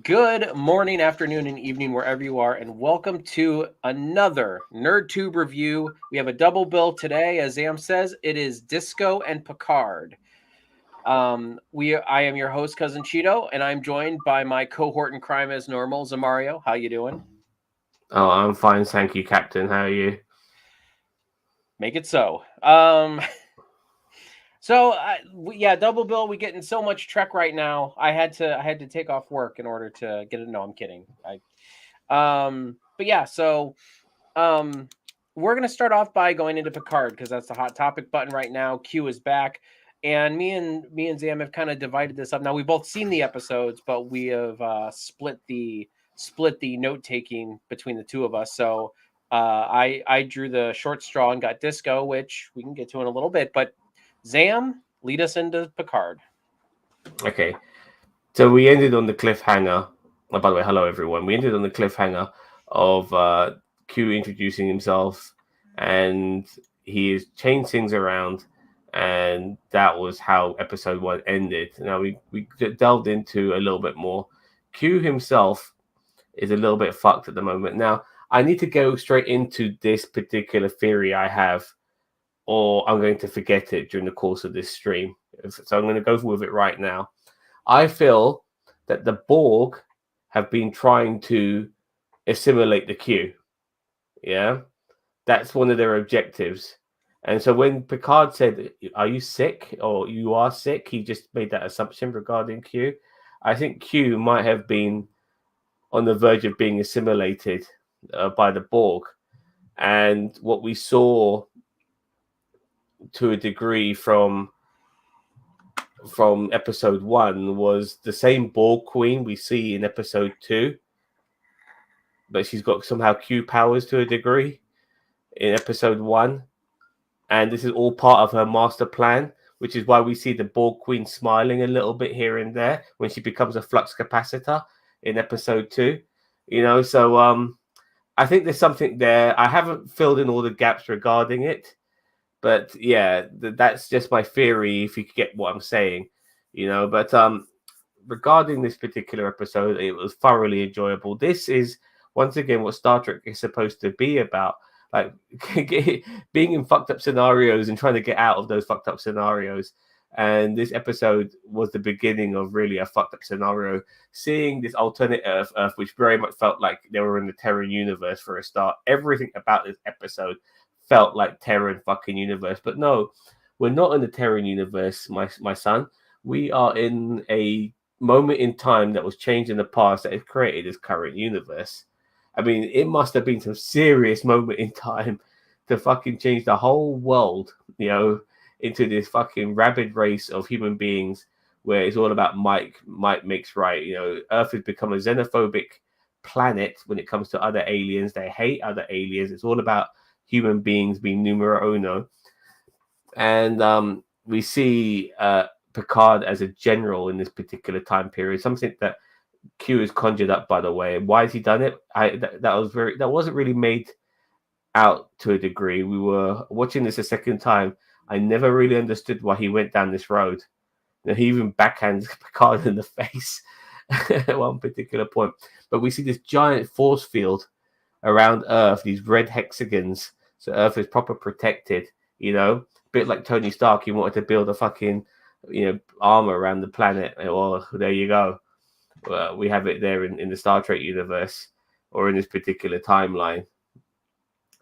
Good morning, afternoon, and evening, wherever you are, and welcome to another NerdTube review. We have a double bill today, as Zam says. It is Disco and Picard. I am your host, Cousin Cheeto, and I'm joined by my cohort in crime as normal, Zamario. How you doing? Oh, I'm fine, thank you, Captain. How are you? Make it so. Yeah, double bill. We getting so much Trek right now. I had to take off work in order to get it. No, I'm kidding. But yeah, Um, we're gonna start off by going into Picard because that's the hot topic button right now. Q is back, and me and Zam have kind of divided this up. Now we've both seen the episodes, but we have split the note taking between the two of us. So I drew the short straw and got Disco, which we can get to in a little bit. But Zam, lead us into Picard. Okay, so we ended on the cliffhanger. Oh, by the way, hello everyone. We ended on the cliffhanger of Q introducing himself, and he has changed things around, and that was how episode one ended. Now we delved into a little bit more. Q himself is a little bit fucked at the moment. Now I need to go straight into this particular theory I have, or I'm going to forget it during the course of this stream. So I'm going to go with it right now. I feel that the Borg have been trying to assimilate the Q. Yeah, that's one of their objectives. And so when Picard said, "Are you sick?" or "You are sick," he just made that assumption regarding Q. I think Q might have been on the verge of being assimilated by the Borg. And what we saw to a degree from episode one was the same Borg Queen we see in episode two, but she's got somehow Q powers to a degree in episode one. And this is all part of her master plan, which is why we see the Borg Queen smiling a little bit here and there when she becomes a flux capacitor in episode two. So I think there's something there. I haven't filled in all the gaps regarding it, but yeah, that's just my theory. If you get what I'm saying, But regarding this particular episode, it was thoroughly enjoyable. This is once again what Star Trek is supposed to be about, like being in fucked up scenarios and trying to get out of those fucked up scenarios. And this episode was the beginning of really a fucked up scenario. Seeing this alternate Earth, which very much felt like they were in the Terran universe for a start. Everything about this episode felt like Terran fucking universe, but no, we're not in the Terran universe, my son. We are in a moment in time that was changed in the past that has created this current universe. I mean, it must have been some serious moment in time to fucking change the whole world, into this fucking rabid race of human beings where it's all about might makes right. Earth has become a xenophobic planet when it comes to other aliens. They hate other aliens. It's all about human beings being numero uno. And we see Picard as a general in this particular time period, something that Q is conjured up, by the way. Why has he done it? That wasn't really made out to a degree. We were watching this a second time. I never really understood why he went down this road. He even backhands Picard in the face at one particular point. But we see this giant force field around Earth, these red hexagons. So Earth is proper protected, a bit like Tony Stark. He wanted to build a fucking, armor around the planet. Well, there you go. We have it there in the Star Trek universe or in this particular timeline.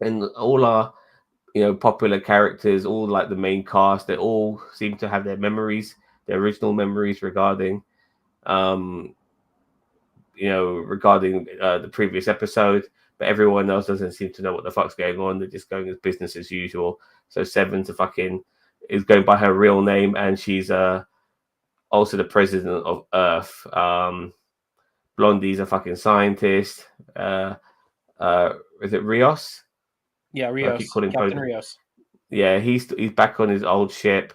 And all our, popular characters, all like the main cast, they all seem to have their memories, their original memories um, regarding the previous episode, but everyone else doesn't seem to know what the fuck's going on. They're just going as business as usual. So Seven's a fucking is going by her real name, and she's also the president of Earth. Blondie's a fucking scientist. Is it Rios? Yeah, I keep Rios, calling Captain both. Rios. Yeah, he's back on his old ship.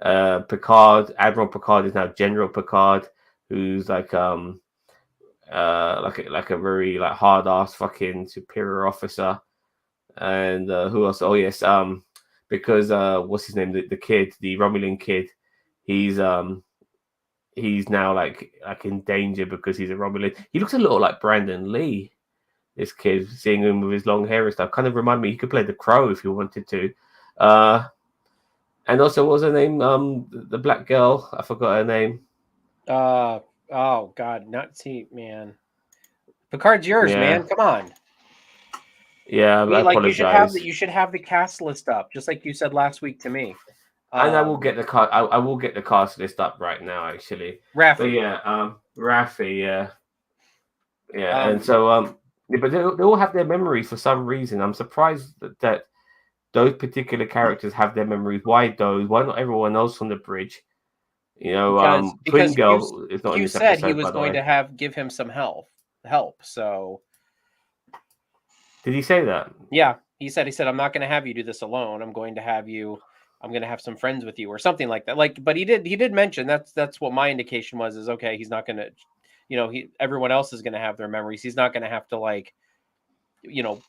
Picard, Admiral Picard is now General Picard, who's like a very like hard ass fucking superior officer. And who else? Oh yes, because what's his name? The kid, the Romulan kid. He's he's now like in danger because he's a Romulan. He looks a little like Brandon Lee. This kid, seeing him with his long hair and stuff, kind of remind me he could play the Crow if he wanted to. And also, what was her name? The black girl. I forgot her name. Oh God, not see, man. Picard's yours, man. Come on. Yeah, I Like apologize. you should have the cast list up, just like you said last week to me. And I will get the cast. I will get the cast list up right now, actually. Raffi. But yeah, Raffi, yeah, and so but they all have their memories for some reason. I'm surprised that those particular characters have their memories. Why those? Why not everyone else on the bridge? You know, because Twin Girl is not in this said episode. He was by the going way. to give him some help. So did he say that? Yeah, he said I'm not going to have you do this alone. I'm going to have some friends with you or something like that. Like, but he did mention that's what my indication was, is okay, he's not going to, everyone else is going to have their memories. He's not going to have to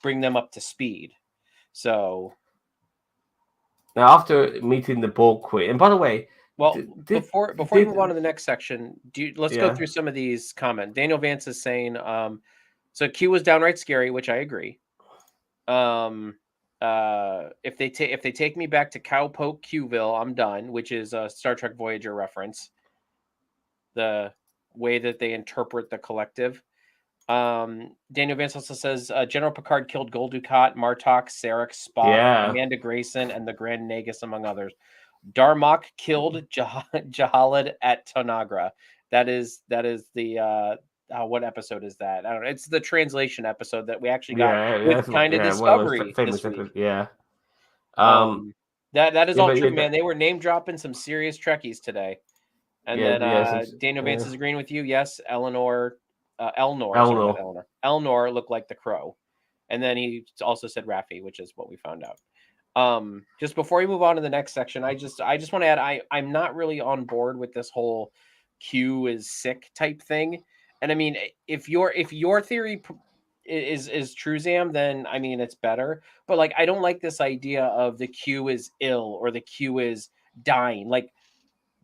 bring them up to speed. So now, after meeting the Borg Queen, and by the way, well, before we move on to the next section, let's go through some of these comments. Daniel Vance is saying, so Q was downright scary, which I agree. If they take me back to Cowpoke Qville, I'm done, which is a Star Trek Voyager reference. The way that they interpret the collective. Daniel Vance also says General Picard killed Gul Dukat, Martok, Sarek, Spock, Amanda Grayson, and the Grand Nagus, among others. Darmok killed Jahalid at Tanagra. That is the what episode is that? I don't know. It's the translation episode that we actually got with kind of Discovery this week. Yeah. That is all true, man. They were name dropping some serious Trekkies today. And then Daniel Vance is agreeing with you. Yes, Elnor looked like the Crow. And then he also said Raffi, which is what we found out. Just before we move on to the next section, I just want to add, I'm not really on board with this whole Q is sick type thing. And I mean, if your theory is true, Zam, then I mean it's better. But like, I don't like this idea of the Q is ill or the Q is dying. Like,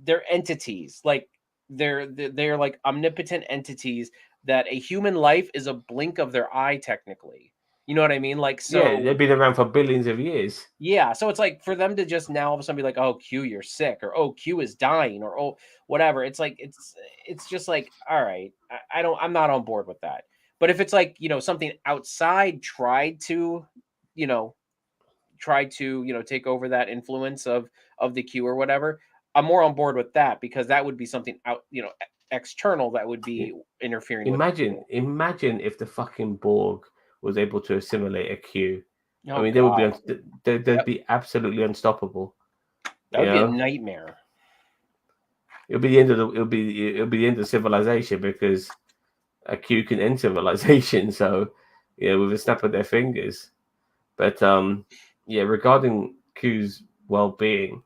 they're entities. Like they're like omnipotent entities that a human life is a blink of their eye, technically. You know what I mean? Like, so yeah, they've been around for billions of years. Yeah, so it's like for them to just now all of a sudden be like, "Oh, Q, you're sick," or "Oh, Q is dying," or "Oh, whatever." It's like it's just like, all right, I'm not on board with that. But if it's like, something outside tried to take over that influence of the Q or whatever, I'm more on board with that, because that would be something out, external that would be interfering. Imagine if the fucking Borg was able to assimilate a Q. I mean, they'd be absolutely unstoppable. That would be a nightmare. It'll be the end of the end of civilization, because a Q can end civilization. So, with a snap of their fingers. But regarding Q's well-being,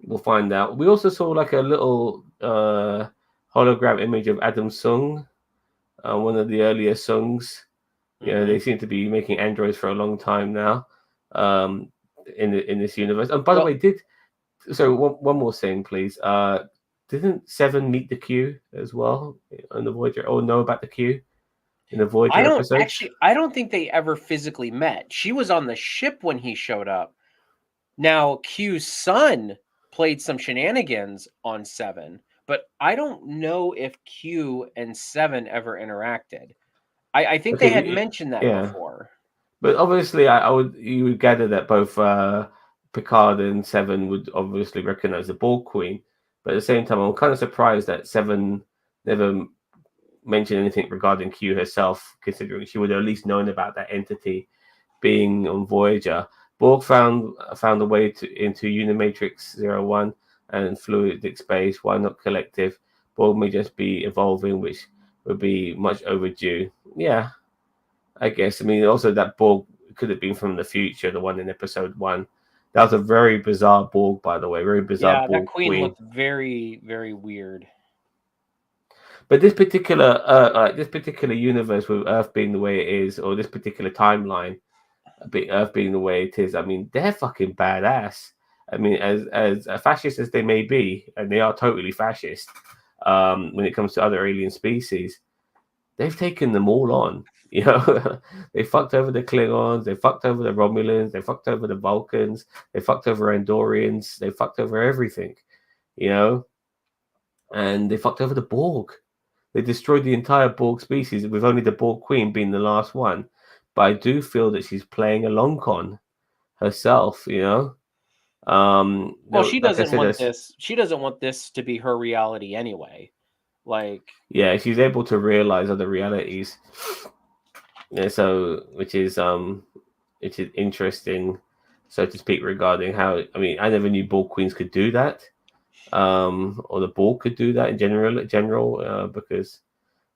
we'll find out. We also saw like a little hologram image of Adam Sung, one of the earlier Sungs. They seem to be making androids for a long time now, in this universe. And by the way, one more thing, please. Didn't Seven meet the Q as well on the Voyager, or know about the Q in the Voyager episode? I don't think they ever physically met. She was on the ship when he showed up. Now, Q's son played some shenanigans on Seven, but I don't know if Q and Seven ever interacted. I think they had mentioned that before. But obviously, you would gather that both Picard and Seven would obviously recognize the Borg Queen. But at the same time, I'm kind of surprised that Seven never mentioned anything regarding Q herself, considering she would have at least known about that entity being on Voyager. Borg found a way into Unimatrix 01 and fluidic space. Why not collective? Borg may just be evolving, which would be much overdue. Yeah, I guess. I mean, also that Borg could have been from the future, the one in episode 1. That was a very bizarre Borg, by the way. Very bizarre Borg. Yeah, that queen looked very, very weird. But this particular universe, with Earth being the way it is, or this particular timeline, Earth being the way it is, I mean, they're fucking badass. I mean, as fascist as they may be, and they are totally fascist, when it comes to other alien species, they've taken them all on. You know, they fucked over the Klingons, they fucked over the Romulans, they fucked over the Vulcans, they fucked over Andorians, they fucked over everything. You know, and they fucked over the Borg. They destroyed the entire Borg species, with only the Borg Queen being the last one. But I do feel that she's playing a long con herself. You know, Well, she like I doesn't said, want this. She doesn't want this to be her reality anyway. Like, yeah, she's able to realize other realities. Yeah, so which is interesting, so to speak, regarding how, I mean, I never knew Borg Queens could do that, or the Borg could do that in general, because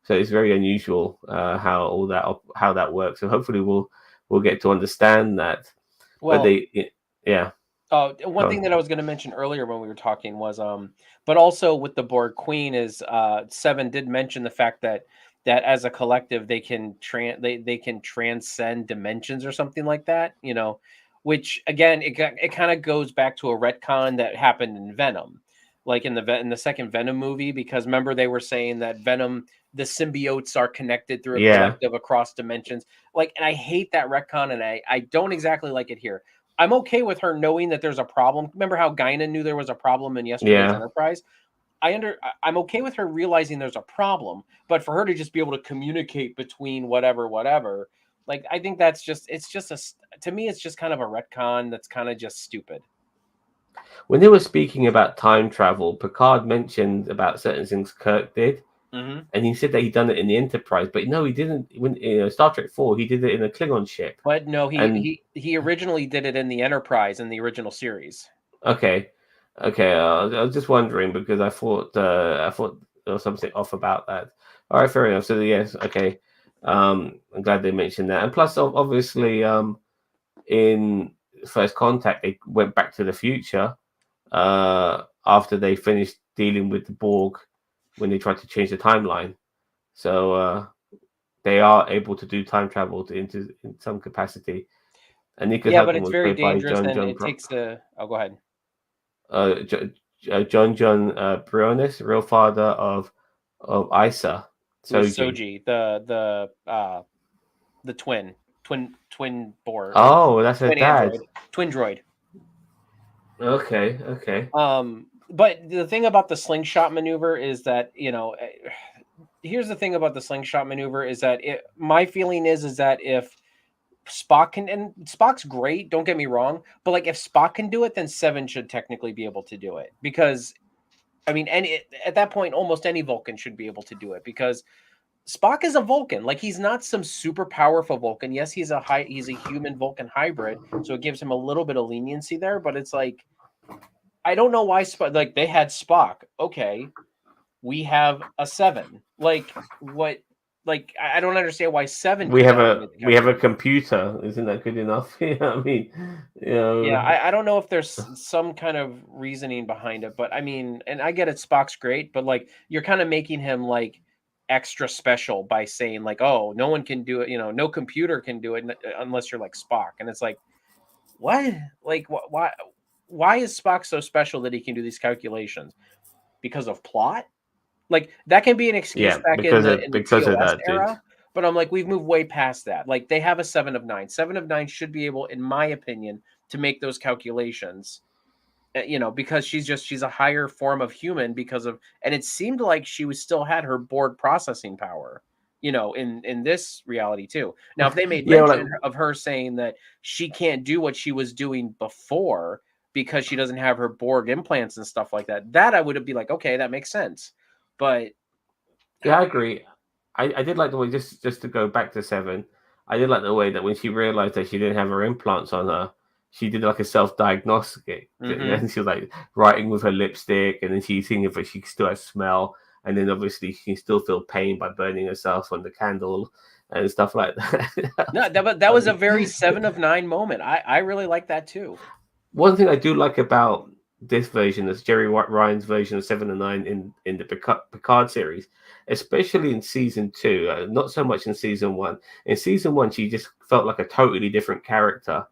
so it's very unusual how that works. So hopefully we'll get to understand that. But well, yeah. one thing that I was going to mention earlier when we were talking was, but also with the Borg Queen is, Seven did mention the fact that as a collective they can they can transcend dimensions or something like that, you know, which again it kind of goes back to a retcon that happened in Venom, like in the second Venom movie, because remember they were saying that Venom, the symbiotes are connected through a Yeah, collective across dimensions, like, and I hate that retcon, and I don't exactly like it here. I'm okay with her knowing that there's a problem. Remember how Guinan knew there was a problem in yesterday's yeah. Enterprise? I'm okay with her realizing there's a problem, but for her to just be able to communicate between whatever, like, I think that's just, it's just to me it's just kind of a retcon that's kind of just stupid. When they were speaking about time travel, Picard mentioned about certain things Kirk did, Mm-hmm. and he said that he'd done it in the Enterprise, but no, he didn't. When Star Trek 4, he did it in a Klingon ship. But no, And he originally did it in the Enterprise in the original series. okay, okay, I was just wondering because I thought there was something off about that. All right, fair enough. So yes, okay. I'm glad they mentioned that, and plus, obviously, in First Contact, they went back to the future after they finished dealing with the Borg when they tried to change the timeline. So they are able to do time travel in some capacity. And Nicholas Yeah, but Houghton it's was very played by dangerous, and it takes the, oh, go ahead. John Briones, real father of Isa With Soji. Soji, the twin board, or Oh, that's her twin dad. android, twin droid. Okay, okay. But the thing about the slingshot maneuver is that, you know, here's the thing about the slingshot maneuver is that my feeling is that if Spock can, and Spock's great, don't get me wrong, but like if Spock can do it, then Seven should technically be able to do it, because I mean, at that point, almost any Vulcan should be able to do it, because Spock is a Vulcan. Like, he's not some super powerful Vulcan. Yes, he's a human Vulcan hybrid, so it gives him a little bit of leniency there. But it's like, I don't know why like they had Spock. Okay, we have a Seven. Like, what? Like, I don't understand why Seven We have cannot a make the we have a calculation. computer. Isn't that good enough? You know what I mean, you Yeah, know, I don't know if there's some kind of reasoning behind it, but I mean, and I get it, Spock's great, but like you're kind of making him like extra special by saying like, oh, no one can do it, you know, no computer can do it unless you're like Spock, and it's like, what? Like, why is Spock so special that he can do these calculations? Because of plot? Like, that can be an excuse yeah, back in the because of TOS that, dude. era, but I'm like, we've moved way past that. Like, they have a 7 of 9. 7 of 9 should be able, in my opinion, to make those calculations. You know, because she's a higher form of human, because of, and it seemed like she was still had her Borg processing power, you know, in this reality too. Now, if they made Yeah, well, like, mention of her saying that she can't do what she was doing before because she doesn't have her Borg implants and stuff like that, that I would be like, okay, that makes sense. But yeah, I agree. I did like the way, just to go back to Seven. I did like the way that when she realized that she didn't have her implants on her, she did like a self-diagnostic, mhm. and she was like writing with her lipstick, and then she's seeing if she still has smell, and then obviously she can still feel pain by burning herself on the candle and stuff like that. No, that was a very 7 of 9 moment. I really like that too. One thing I do like about this version, is Jerry Ryan's version of 7 and 9 in the Picard series, especially in season 2. Not so much in season 1. In season 1, she just felt like a totally different character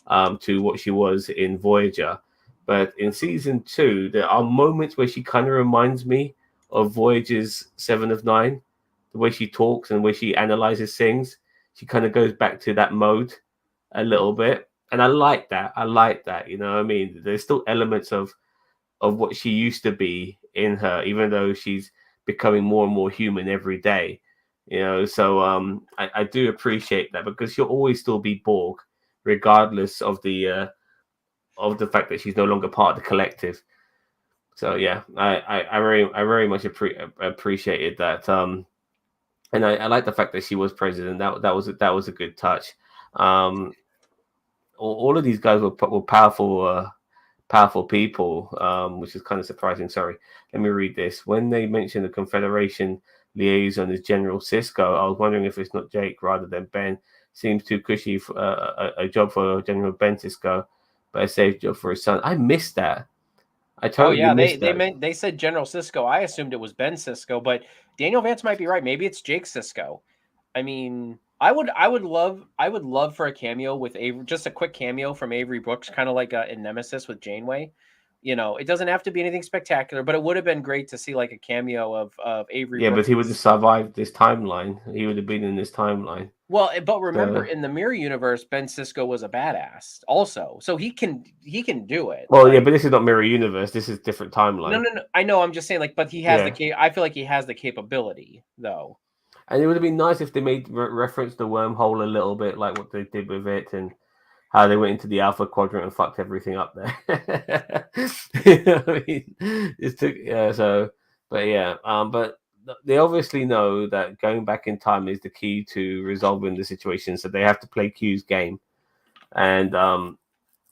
to what she was in Voyager. But in season 2, there are moments where she kind of reminds me of Voyager's Seven of Nine. The way she talks and the way she analyzes things, she kind of goes back to that mode a little bit, and I like that. I like that. You know what I mean? There's still elements of what she used to be in her, even though she's becoming more and more human every day. You know, so I do appreciate that because she'll always still be Borg, regardless of the fact that she's no longer part of the collective. So yeah, I very much appreciated that. And I like the fact that she was president. That was a good touch. Um, all of these guys were powerful powerful people, which is kind of surprising. Sorry, let me read this. When they mentioned the Confederation liaison as General Cisco, I was wondering if it's not Jake rather than Ben. Seems too cushy for a job for General Ben Cisco, but a safe job for his son. I missed that. I Oh totally yeah, missed that. they said General Cisco. I assumed it was Ben Cisco, but Daniel Vance might be right. Maybe it's Jake Cisco. I mean, I would love for a cameo with Avery, just a quick cameo from Avery Brooks, kind of like in Nemesis with Janeway. You know, it doesn't have to be anything spectacular, but it would have been great to see like a cameo of Avery Yeah, but Brooks. he would have survived this timeline. He would have been in this timeline. Well, but remember, So, in the Mirror universe, Ben Cisco was a badass, also, so he can do it. well, yeah, Like, but this is not Mirror Universe. This is different no, timeline. no, no. I know. I'm just saying, like, but he has Yeah, I feel like he has the capability, though. and it would have been nice if they made reference the wormhole a little bit, like what they did with it, and how they went into the Alpha Quadrant and fucked everything up there. You know what I mean? It took so, but yeah, but they obviously know that going back in time is the key to resolving the situation, so they have to play Q's game, and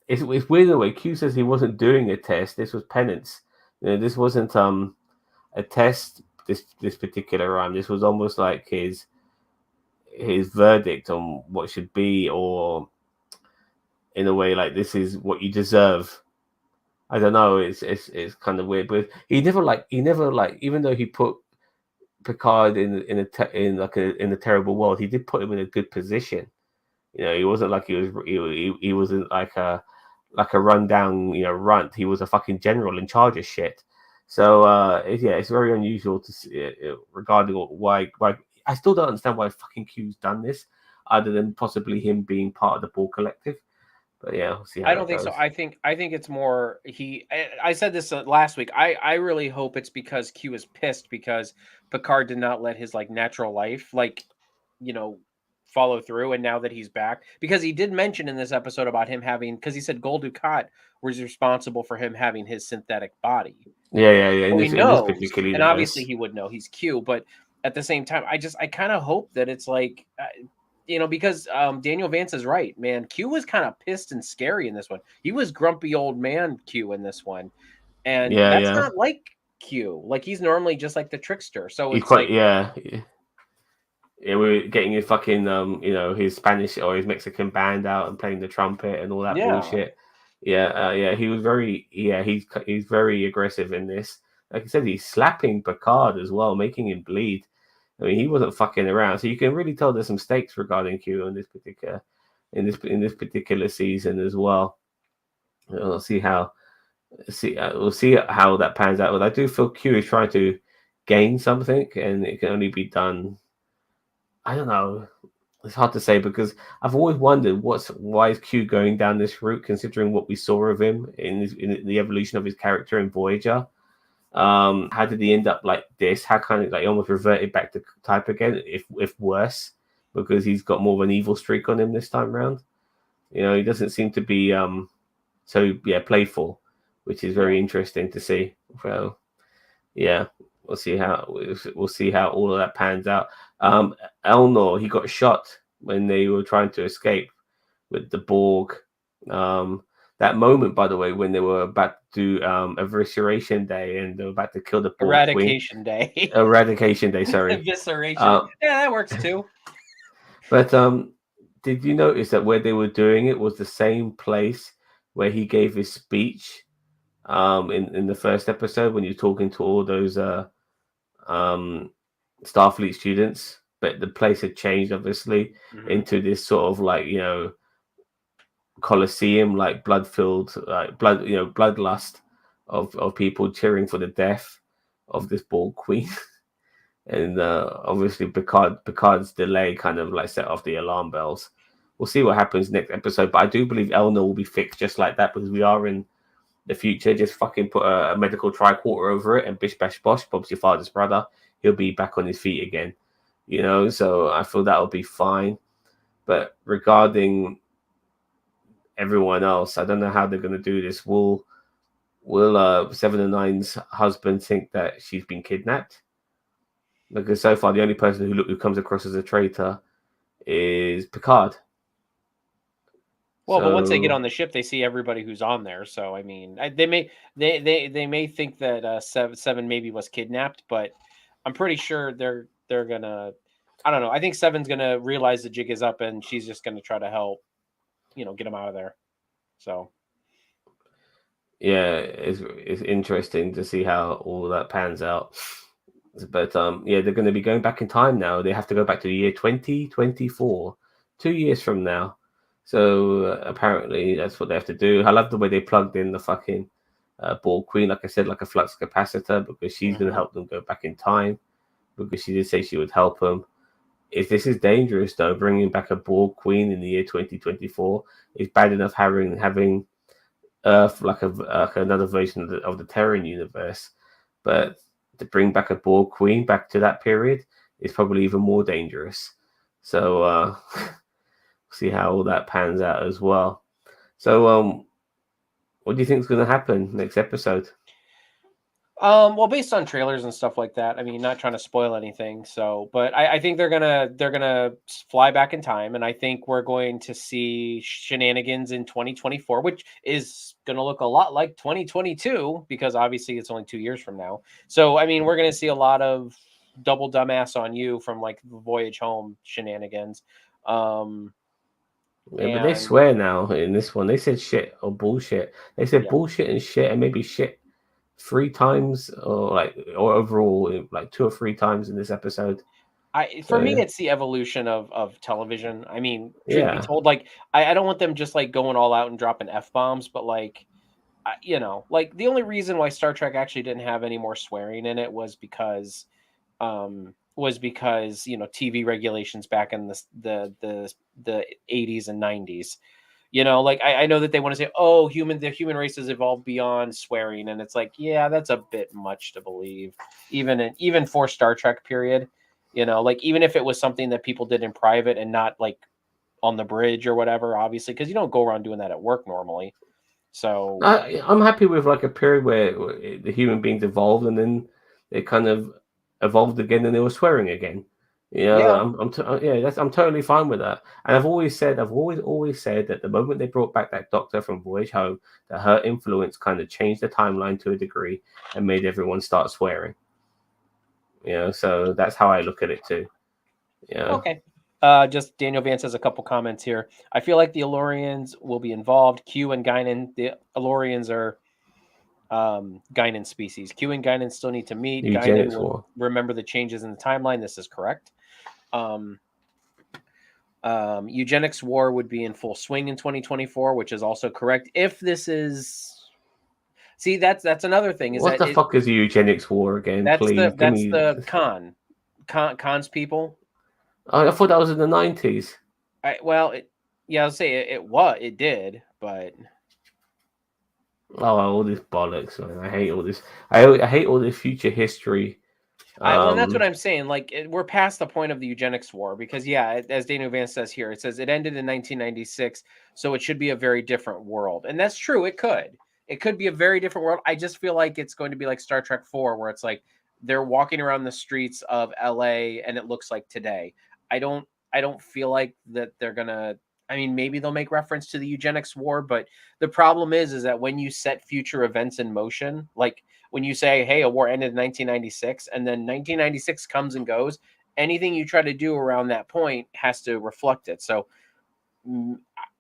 it's weird in a way. Q says he wasn't doing a test. This was penance. You know, this wasn't a test. This particular rhyme. This was almost like his verdict on what should be, or in a way like this is what you deserve. I don't know. It's kind of weird, but he never like even though he put Picard in a terrible world, he did put him in a good position. You know, he wasn't like he wasn't like a rundown, you know, runt. He was a fucking general in charge of shit. So yeah, it's very unusual to see regarding why I still don't understand why fucking Q's done this, other than possibly him being part of the Ball Collective. But yeah, we'll see how I don't that think so. goes. I think it's more I said this last week. I really hope it's because Q is pissed because Picard did not let his like natural life you know follow through, and now that he's back, because he did mention in this episode about him having, because he said Gul Dukat was responsible for him having his synthetic body. Yeah. So he In this knows, particular and obviously universe, he would know he's Q, but at the same time, I kind of hope that it's like, because Daniel Vance is right, man. Q was kind of pissed and scary in this one. He was grumpy old man Q in this one, and that's yeah. not like Q. Like, he's normally just like the trickster. So He's it's quite like, yeah. We're getting his fucking you know, his Spanish or his Mexican band out and playing the trumpet and all that yeah, bullshit. Yeah. He was very he's very aggressive in this. Like I said, he's slapping Picard as well, making him bleed. I mean, he wasn't fucking around. So you can really tell there's some stakes regarding Q in this particular season as well. We'll see how we'll see how that pans out. But I do feel Q is trying to gain something, and it can only be done. I don't know. It's hard to say because I've always wondered why is Q going down this route, considering what we saw of him in the evolution of his character in Voyager. How did he end up like this? How kind of like almost reverted back to type again, if worse, because he's got more of an evil streak on him this time around. You know, he doesn't seem to be so playful, which is yeah. very interesting to see. Well, yeah, we'll see how all of that pans out. Elnor, he got shot when they were trying to escape with the Borg. That moment, by the way, when they were about to do Evisceration Day and they were about to kill the Borg Queen. Eradication day, Eradication Day, sorry. evisceration. Uh, Yeah, that works too. but did you notice that where they were doing it was the same place where he gave his speech in the first episode when you're talking to all those um Starfleet students, but the place had changed obviously Hmm. into this sort of like, you know, coliseum, like blood filled, like bloodlust of people cheering for the death of this Borg Queen. And obviously Picard's delay kind of like set off the alarm bells. We'll see what happens next episode, but I do believe Elnor will be fixed just like that because we are in the future. Just fucking put a medical tricorder over it and bish bash bosh. Bob's your father's brother. He'll be back on his feet again. You know, so I feel that'll be fine. But regarding everyone else, I don't know how they're going to do this. Will Seven and Nine's husband think that she's been kidnapped? Because so far the only person who comes across as a traitor is Picard. Well, but once they get on the ship, they see everybody who's on there. So I mean, they may think that Seven maybe was kidnapped, but I'm pretty sure they're gonna. I don't know. I think Seven's gonna realize the jig is up, and she's just gonna try to help, get him out of there. So yeah, it's interesting to see how all that pans out. But yeah, they're going to be going back in time now. They have to go back to the year 2024, 2 years from now. So apparently that's what they have to do. I love the way they plugged in the fucking Borg Queen, like I said, like a flux capacitor, because she's going to help them go back in time. Because she did say she would help them. If this is dangerous, though, bringing back a Borg Queen in the year 2024 is bad enough. Having Earth like another version of the Terran universe, but to bring back a Borg Queen back to that period is probably even more dangerous. So see how all that pans out as well. So what do you think is going to happen next episode? Well, based on trailers and stuff like that, I mean, not trying to spoil anything. So, but I think they're gonna fly back in time, and I think we're going to see shenanigans in 2024, which is gonna look a lot like 2022 because obviously it's only 2 years from now. So, I mean, we're gonna see a lot of double dumbass on you from like the voyage home shenanigans. Yeah, but they swear now in this one. They said shit or bullshit. They said bullshit and shit and maybe shit 3 times or overall like 2 or 3 times in this episode. For me, it's the evolution of television. I mean, truth be told, like I don't want them just like going all out and dropping F-bombs, but like like the only reason why Star Trek actually didn't have any more swearing in it was because TV regulations back in the 80s and 90s. Like I know that they want to say, oh, the human race has evolved beyond swearing, and it's like, yeah, that's a bit much to believe, even for Star Trek period. Like even if it was something that people did in private and not like on the bridge or whatever, obviously, because you don't go around doing that at work normally. So I'm happy with like a period where the human beings evolved and then they kind of evolved again and they were swearing again. yeah. I'm totally fine with that. And I've always said that the moment they brought back that doctor from Voyage Home, that her influence kind of changed the timeline to a degree and made everyone start swearing. So that's how I look at it too. Okay. Just Daniel Vance has a couple comments here. I feel like the Elorians will be involved. Q and Guinan. The Elorians are Guinan species. Q and Guinan still need to meet. Guinan will remember the changes in the timeline. This is correct. Eugenics war would be in full swing in 2024, which is also correct. If this is, see, that's another thing. What the fuck is the eugenics war again? Please, the cons people. I thought that was in the 90s. I'll say it did, but all this bollocks, man. I hate all this. I hate all this future history. Well, that's what I'm saying. Like, we're past the point of the eugenics war because, as Daniel Vance says here, it says it ended in 1996, so it should be a very different world, and that's true. It could be a very different world. I just feel like it's going to be like Star Trek 4, where it's like they're walking around the streets of LA and it looks like today. I don't feel like that they're gonna. I mean, maybe they'll make reference to the eugenics war, but the problem is that when you set future events in motion, like when you say, hey, a war ended in 1996, and then 1996 comes and goes, anything you try to do around that point has to reflect it. So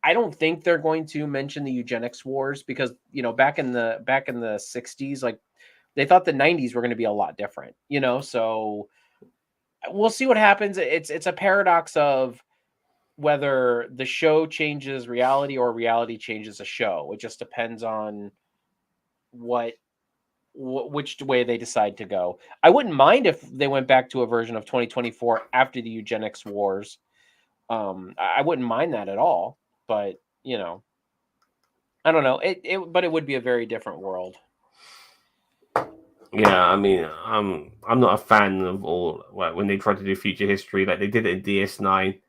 I don't think they're going to mention the eugenics wars because, back in the 60s, like they thought the 90s were going to be a lot different, so we'll see what happens. It's a paradox of whether the show changes reality or reality changes a show. It just depends on what which way they decide to go. I wouldn't mind if they went back to a version of 2024 after the eugenics wars. I wouldn't mind that at all, but you know, I don't know. But it would be a very different world. Yeah, I mean, I'm not a fan of all when they try to do future history, like they did it in DS9,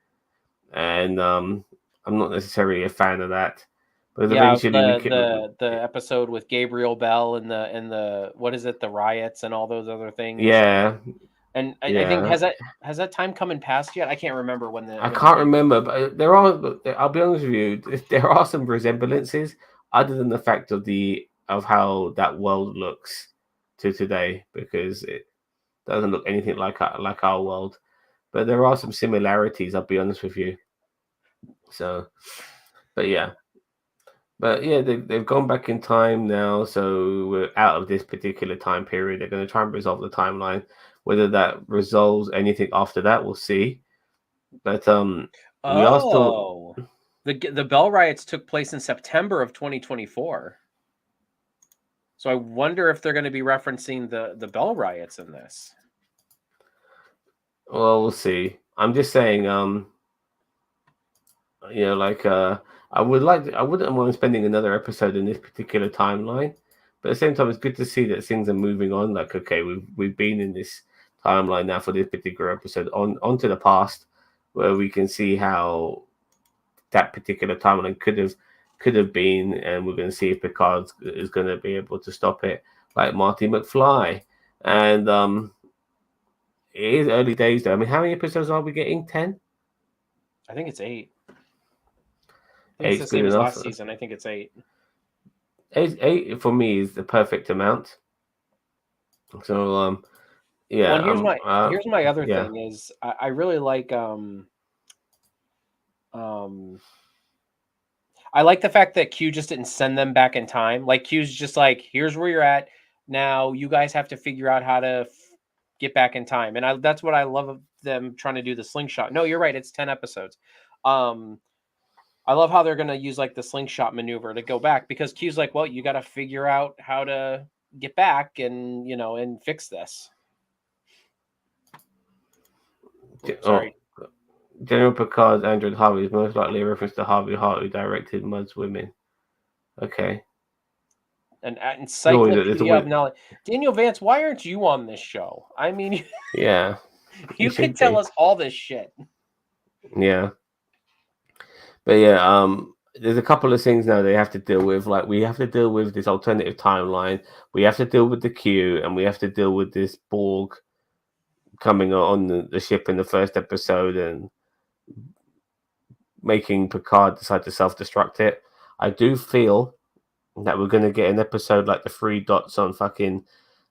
and I'm not necessarily a fan of that. But Yeah, eventually, we the episode with Gabriel Bell and the what is it, the riots and all those other things. yeah, And I think yeah. has that time come and passed yet? I can't remember I when the can't big. remember, but there are. I'll be honest with you. There are some resemblances, other than the fact of how that world looks to today, because it doesn't look anything like our world. But there are some similarities. I'll be honest with you. So, but yeah, they've gone back in time now, so we're out of this particular time period. They're going to try and resolve the timeline. Whether that resolves anything after that, we'll see. But we are still. Oh, the Bell riots took place in September of 2024. So I wonder if they're going to be referencing the Bell riots in this. Well, we'll see. I'm just saying, like I wouldn't mind spending another episode in this particular timeline, but at the same time, it's good to see that things are moving on. Like, okay, we've been in this timeline now for this particular episode onto the past, where we can see how that particular timeline could have been, and we're going to see if Picard is going to be able to stop it, like Marty McFly. And it is early days, though. I mean, how many episodes are we getting? 10? I think it's 8. I think it's Eight's the good same as enough. last season. I think it's 8. Eight for me is the perfect amount. So yeah. Well, and here's my other yeah. thing is I really like I like the fact that Q just didn't send them back in time. Like Q's just like, here's where you're at. Now you guys have to figure out how to get back in time. And that's what I love of them trying to do the slingshot. No, you're right. It's 10 episodes. I love how they're going to use like the slingshot maneuver to go back, because Q's like, well, you got to figure out how to get back and, and fix this. Sorry. General Picard's Android Harvey is most likely a reference to Harvey Hart, who directed Mud's Women. Okay. An encyclopedia of knowledge. Daniel Vance, why aren't you on this show? I mean, yeah, you could tell us all this shit. Yeah, but yeah, there's a couple of things now they have to deal with. Like, we have to deal with this alternative timeline. We have to deal with the Q, and we have to deal with this Borg coming on the ship in the first episode and making Picard decide to self-destruct it. I do feel that we're going to get an episode like the 3 dots on fucking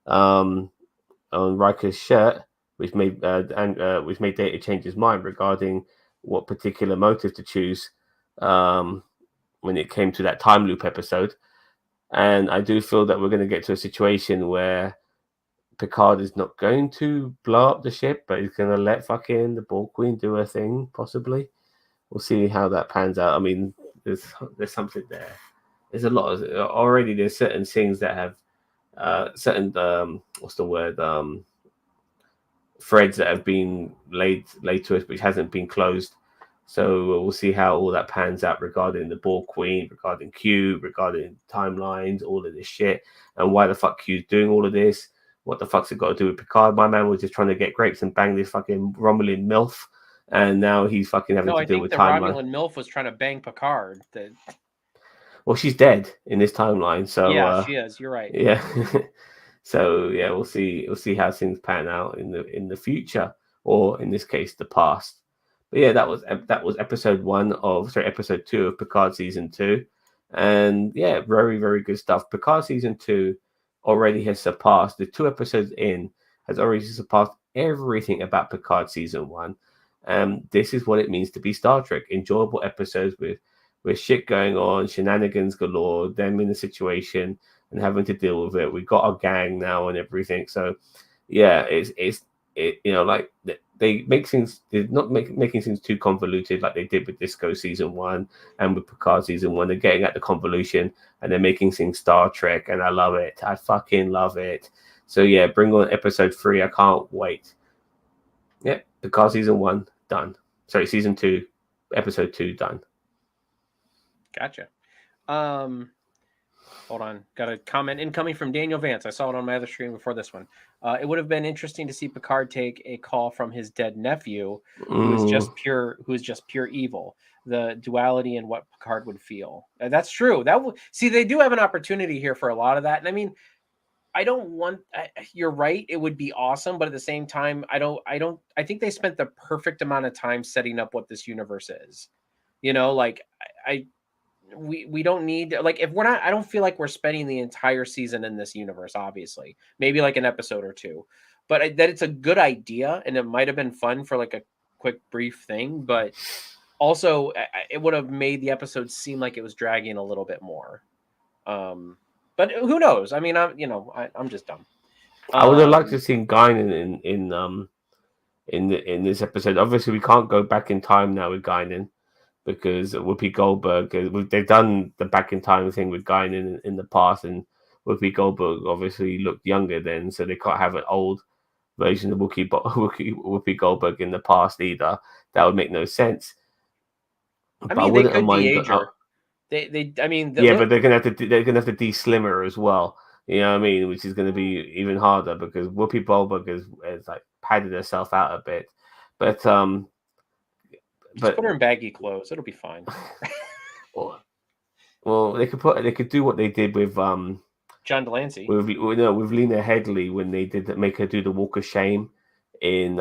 on Riker's shirt, which made Data change his mind regarding what particular motive to choose when it came to that time loop episode. And I do feel that we're going to get to a situation where Picard is not going to blow up the ship, but he's going to let fucking the Borg Queen do her thing, possibly. We'll see how that pans out. I mean, there's something there. There's a lot of already. There's certain things that have certain what's the word, threads that have been laid to us, which hasn't been closed. So we'll see how all that pans out regarding the Borg Queen, regarding Q, regarding timelines, all of this shit, and why the fuck Q's doing all of this. What the fuck's it got to do with Picard? My man was just trying to get grapes and bang this fucking Romulan MILF, and now he's fucking having to deal with timeline. Romulan MILF was trying to bang Picard. Well, she's dead in this timeline, so yeah, she is. You're right. Yeah. So yeah, we'll see how things pan out in the future, or in this case, the past. But yeah, that was episode 2 of Picard season 2, and yeah, very, very good stuff. Picard season 2 already has surpassed, the 2 episodes in has already surpassed everything about Picard season 1. This is what it means to be Star Trek. Enjoyable episodes with shit going on, shenanigans galore, them in the situation and having to deal with it. We got our gang now and everything. So yeah, it's like they make things, they're not making things too convoluted like they did with Disco season 1 and with Picard season 1. They're getting at the convolution and they're making things Star Trek, and I love it. I fucking love it. So yeah, bring on episode 3. I can't wait. Yep, Picard season 1 done. Sorry, season 2, episode 2 done. Gotcha. Hold on. Got a comment incoming from Daniel Vance. I saw it on my other screen before this one. It would have been interesting to see Picard take a call from his dead nephew, who is just pure evil. The duality and what Picard would feel. That's true. See, they do have an opportunity here for a lot of that. And I mean, I don't want. You're right. It would be awesome, but at the same time, I think they spent the perfect amount of time setting up what this universe is. Like I we don't need, like, if we're not, I don't feel like we're spending the entire season in this universe. Obviously, maybe like an episode or two, but that it's a good idea and it might have been fun for like a quick brief thing, but also it would have made the episode seem like it was dragging a little bit more. But who knows? I mean, I'm just dumb. I would have liked to see Guinan in this episode. Obviously, we can't go back in time now with Guinan, because Whoopi Goldberg, they've done the back in time thing with Guinan in the past, and Whoopi Goldberg obviously looked younger then, so they can't have an old version of Whoopi Goldberg in the past either. That would make no sense. I mean, they could de-age her. I mean, yeah, but they're gonna have to de-slim her as well. You know what I mean? Which is going to be even harder because Whoopi Goldberg has like padded herself out a bit, but Just put her in baggy clothes. It'll be fine. Well, they could do what they did with John Delancey. With Lena Headey when they did make her do the Walk of Shame in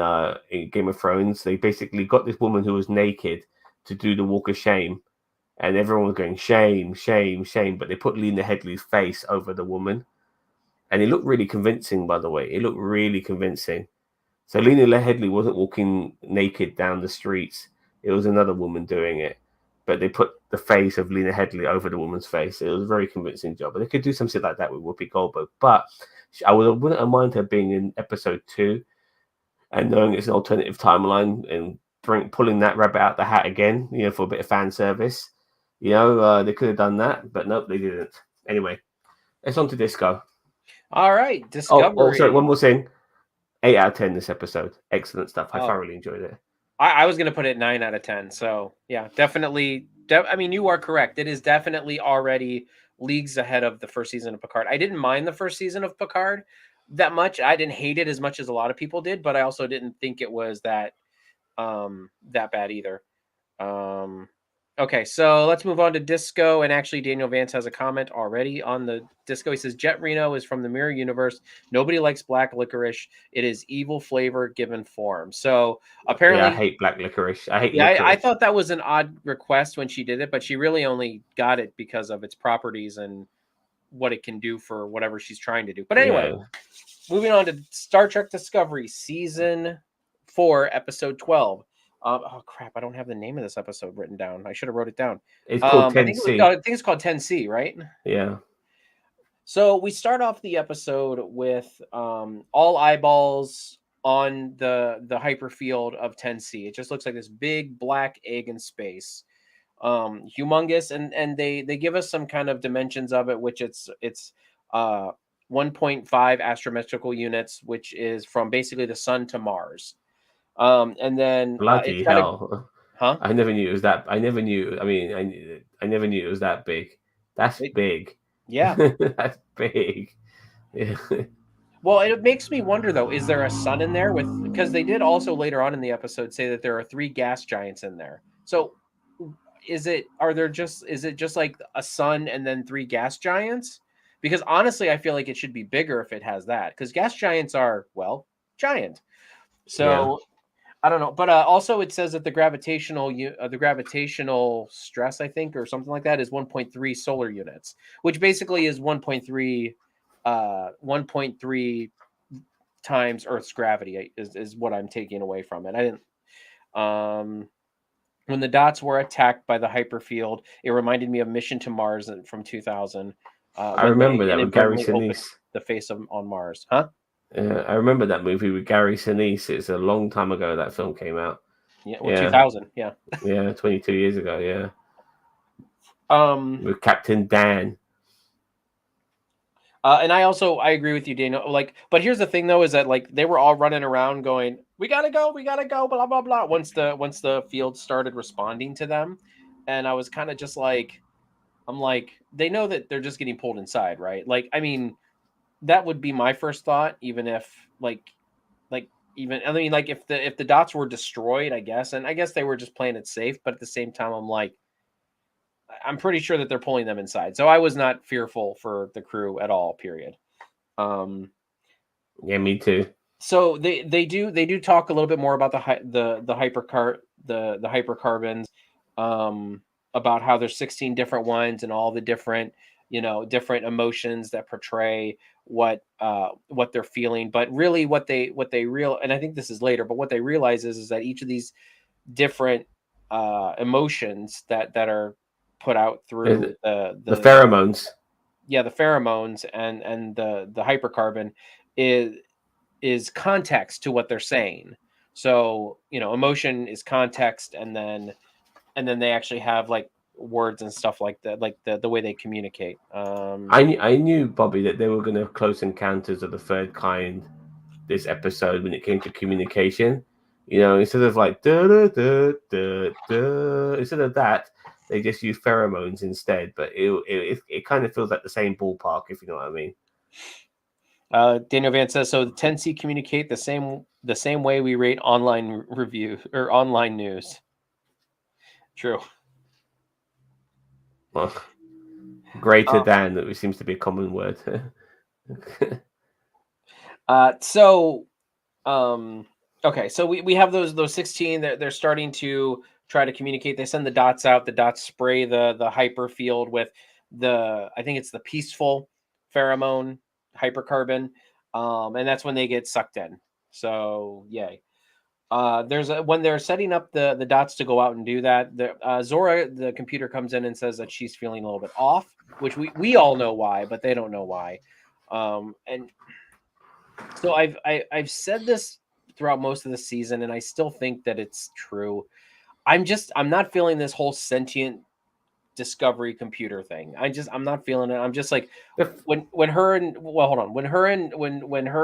Game of Thrones. They basically got this woman who was naked to do the Walk of Shame, and everyone was going shame, shame, shame. But they put Lena Headey's face over the woman, and it looked really convincing. By the way, it looked really convincing. So Lena Headey wasn't walking naked down the streets. It was another woman doing it, but they put the face of Lena Headey over the woman's face. It was a very convincing job. But they could do something like that with Whoopi Goldberg. But I wouldn't mind her being in episode 2 and knowing it's an alternative timeline and pulling that rabbit out the hat again, for a bit of fan service. They could have done that, but nope, they didn't. Anyway, it's on to Disco. All right, Discovery. Oh, sorry, one more thing. 8 out of 10 this episode. Excellent stuff. I thoroughly enjoyed it. I was going to put it 9 out of 10. So, yeah, definitely. I mean, you are correct. It is definitely already leagues ahead of the first season of Picard. I didn't mind the first season of Picard that much. I didn't hate it as much as a lot of people did, but I also didn't think it was that bad either. Okay, so let's move on to Disco. And actually, Daniel Vance has a comment already on the Disco. He says, Jet Reno is from the Mirror Universe. Nobody likes black licorice. It is evil flavor given form. So apparently... Yeah, I hate black licorice. I hate licorice. I thought that was an odd request when she did it, but she really only got it because of its properties and what it can do for whatever she's trying to do. But anyway, moving on to Star Trek Discovery, Season 4, Episode 12. Oh crap! I don't have the name of this episode written down. I should have wrote it down. It's called 10C. I think it's called 10C, right? Yeah. So we start off the episode with all eyeballs on the hyperfield of 10C. It just looks like this big black egg in space, humongous, and they give us some kind of dimensions of it, which it's 1.5 astrometrical units, which is from basically the sun to Mars. And then bloody hell, huh? I never knew it was that. I never knew. I mean, I never knew it was that big. That's big. Yeah, that's big. Yeah. Well, it makes me wonder though: is there a sun in there because they did also later on in the episode say that there are 3 gas giants in there. So, is it just like a sun and then 3 gas giants? Because honestly, I feel like it should be bigger if it has that. Because gas giants are giant. So. Yeah. I don't know, but also it says that the gravitational stress, I think, or something like that, is 1.3 solar units, which basically is 1.3 times Earth's gravity is what I'm taking away from it. I didn't. When the dots were attacked by the hyperfield, it reminded me of Mission to Mars from 2000. I remember that with Gary Sinise. The face on Mars, huh? I remember that movie with Gary Sinise. It's a long time ago that film came out. Yeah, well, Yeah, 2000. Yeah. yeah, 22 years ago. Yeah, Um, with Captain Dan. and I agree with you, Daniel. Like, but here's the thing though, is that like they were all running around going, we gotta go, blah blah blah. Once the field started responding to them, and I was kind of just like, I'm like, they know that they're just getting pulled inside, right? Like, I mean, that would be my first thought, even if like even I mean like if the dots were destroyed, I guess, and I guess they were just playing it safe, but at the same time, I'm like, I'm pretty sure that they're pulling them inside. So I was not fearful for the crew at all, period. Um, Yeah, me too. so they do talk a little bit more about the the hypercarbons, um, about how there's 16 different ones and all the different different emotions that portray what they're feeling. But really, what they real and I think this is later, but what they realize is that each of these different emotions that are put out The, through the pheromones. the pheromones and the hypercarbon is context to what they're saying. So emotion is context, and then they actually have like words and stuff like that, like the way they communicate. I knew, Bobby, that they were going to have close encounters of the third kind this episode when it came to communication. Instead of like da da da da da, instead of that, they just use pheromones instead. But it kind of feels like the same ballpark, if you know what I mean. Daniel Van says, so the 10C communicate the same way we rate online review or online news. True. Well, greater than, that seems to be a common word. So okay, so we have those 16. They're starting to try to communicate. They send the dots out. The dots spray the hyper field with I think it's the peaceful pheromone hypercarbon, and that's when they get sucked in. So yay. When they're setting up the dots to go out and do that, Zora, the computer, comes in and says that she's feeling a little bit off, which we all know why, but they don't know why. And so I've said this throughout most of the season, and I still think that it's true. I'm not feeling this whole sentient discovery computer thing. I'm not feeling it. I'm just like when her and well, hold on. When her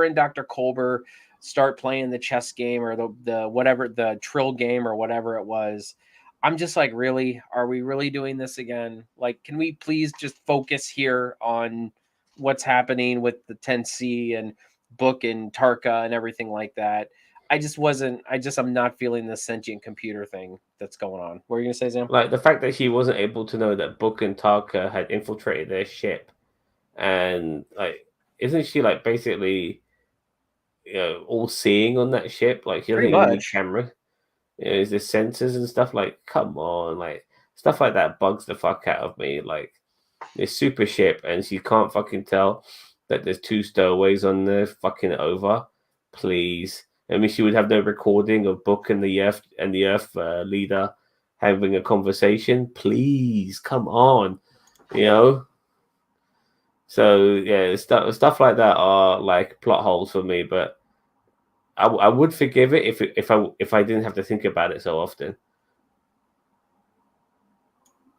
and Dr. Colbert start playing the chess game or the whatever, the trill game or whatever it was, I'm just like, really? Are we really doing this again? Like, can we please just focus here on what's happening with the 10C and Book and Tarka and everything like that? I'm not feeling the sentient computer thing that's going on. What are you gonna say, Sam? Like the fact that she wasn't able to know that Book and Tarka had infiltrated their ship, and like, isn't she like basically, all seeing on that ship? Like she doesn't Pretty even need much. camera. Is there sensors and stuff? Like, come on, like stuff like that bugs the fuck out of me. Like, this super ship, and she can't fucking tell that there's two stowaways on there. Fucking over, please. I mean, she would have no recording of Book and the Earth leader having a conversation. Please, come on, you know. So yeah, stuff like that are like plot holes for me, but I would forgive it if I didn't have to think about it so often.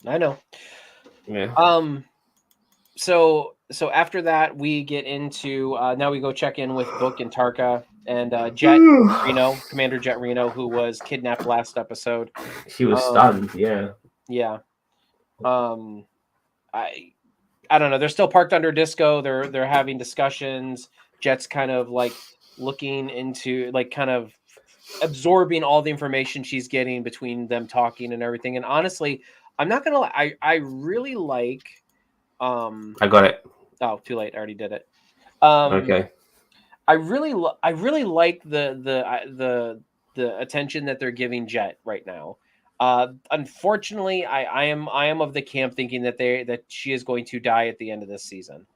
I know. Yeah. So after that, we get into now we go check in with Book and Tarka and Jet Reno, Commander Jet Reno, who was kidnapped last episode. She was stunned. Yeah. Yeah. Um, I don't know. They're still parked under Disco. They're having discussions. Jet's kind of like looking into, like, kind of absorbing all the information she's getting between them talking and everything. And honestly, I'm not gonna lie, I really like I got it. oh, too late. I already did it. Okay. I really like the attention that they're giving Jet right now. Unfortunately, I am of the camp thinking that she is going to die at the end of this season.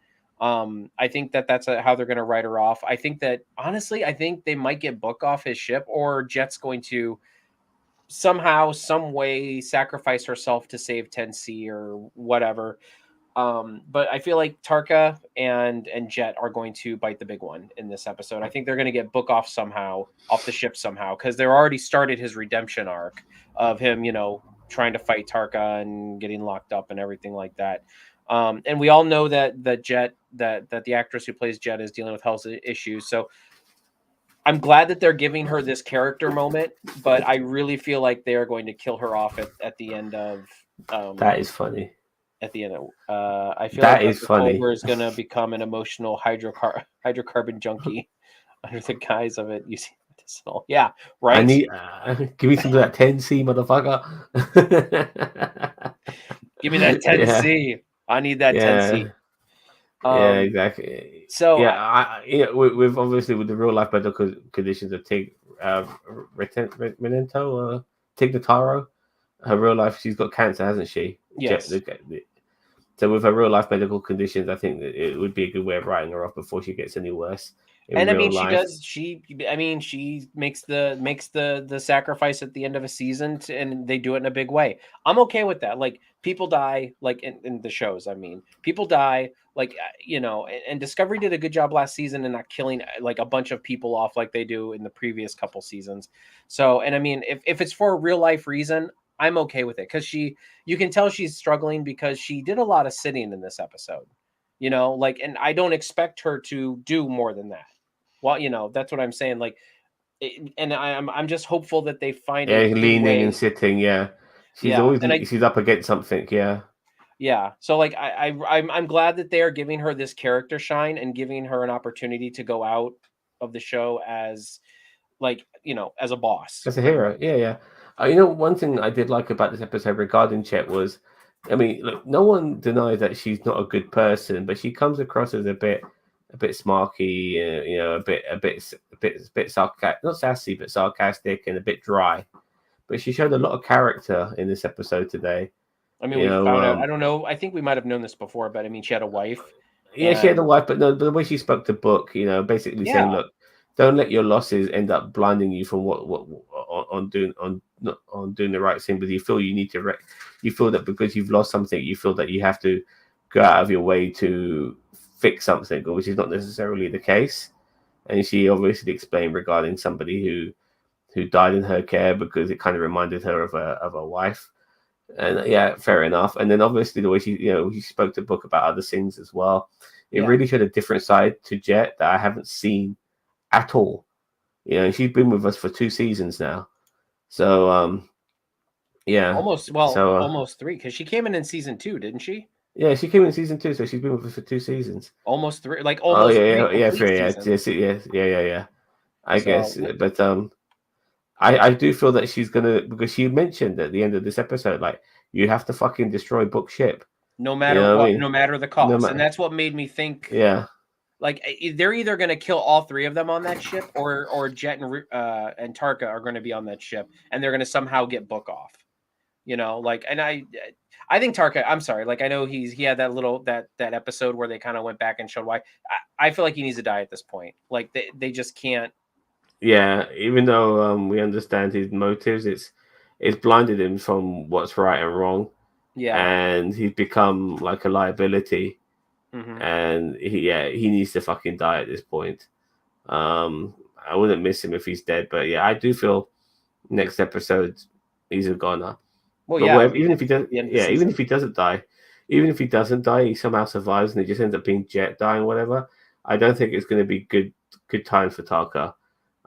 I think that's how they're going to write her off. I think that honestly, I think they might get Book off his ship, or Jet's going to somehow, some way, sacrifice herself to save 10C or whatever. But I feel like Tarka and Jet are going to bite the big one in this episode. I think they're going to get Book off the ship somehow, because they're already started his redemption arc of him, trying to fight Tarka and getting locked up and everything like that. And we all know that the actress who plays Jet is dealing with health issues. So I'm glad that they're giving her this character moment, but I really feel like they are going to kill her off at the end of. That is funny. At the end of, I feel That like is Dr. funny. Culber is going to become an emotional hydrocarbon junkie under the guise of it using medicinal. Yeah, right. I need give me some of that 10C, motherfucker. Give me that 10C. I need that 10C. Yeah, exactly. So with obviously with the real life medical conditions of Tig Renento, Tig Notaro, her real life, she's got cancer, hasn't she? yes. So with her real life medical conditions, I think that it would be a good way of writing her off before she gets any worse in And I real mean, life. she makes the sacrifice at the end of a season, and they do it in a big way. I'm okay with that. Like, people die, like in the shows. I mean, people die, like, and Discovery did a good job last season in not killing like a bunch of people off like they do in the previous couple seasons. So, and I mean, if it's for a real life reason, I'm okay with it, because you can tell she's struggling because she did a lot of sitting in this episode. Like, and I don't expect her to do more than that. Well, that's what I'm saying. Like, and I'm just hopeful that they find a good Leaning and way. sitting. Yeah, she's Yeah, always and she's up against something. Yeah. yeah. So like, I'm glad that they are giving her this character shine and giving her an opportunity to go out of the show as, like, as a boss. As a hero, yeah. One thing I did like about this episode regarding Chet was, I mean, look, no one denies that she's not a good person, but she comes across as a bit smarky, a bit sarcastic, not sassy, but sarcastic and a bit dry. But she showed a lot of character in this episode today. I mean, we found out. I don't know. I think we might have known this before, but I mean, she had a wife. Yeah, she had a wife, but no, but the way she spoke to Book, basically saying, Yeah. look, don't let your losses end up blinding you from what on doing the right thing. But you feel you need to you feel that because you've lost something, you feel that you have to go out of your way to fix something, which is not necessarily the case. And she obviously explained regarding somebody who died in her care because it kind of reminded her of a wife. And yeah, fair enough. And then obviously the way she spoke to Book about other things as well. It really showed a different side to Jet that I haven't seen at all. She's been with us for 2 seasons now. So yeah. Almost 3, because she came in season 2, didn't she? Yeah, she came in season 2, so she's been with us for 2 seasons. Almost 3, like almost 3 seasons. Yeah. I guess, but I do feel that she's gonna, because she mentioned at the end of this episode, like, you have to fucking destroy Book ship, no matter what, no matter the cost, and that's what made me think. Yeah, like, they're either going to kill all 3 of them on that ship, or Jet and Tarka are going to be on that ship, and they're going to somehow get Book off. Like, and I think Tarka. I'm sorry, like, I know he had that little that episode where they kind of went back and showed why. I feel like he needs to die at this point. Like, they just can't. Yeah, even though we understand his motives, it's blinded him from what's right and wrong. Yeah, and he's become like a liability, mm-hmm. and he needs to fucking die at this point. I wouldn't miss him if he's dead, but yeah, I do feel next episode he's a goner. Well, but yeah, whatever, even if he does, even if he doesn't die, he somehow survives, and it just ends up being Jet dying, whatever. I don't think it's going to be good time for Tarka.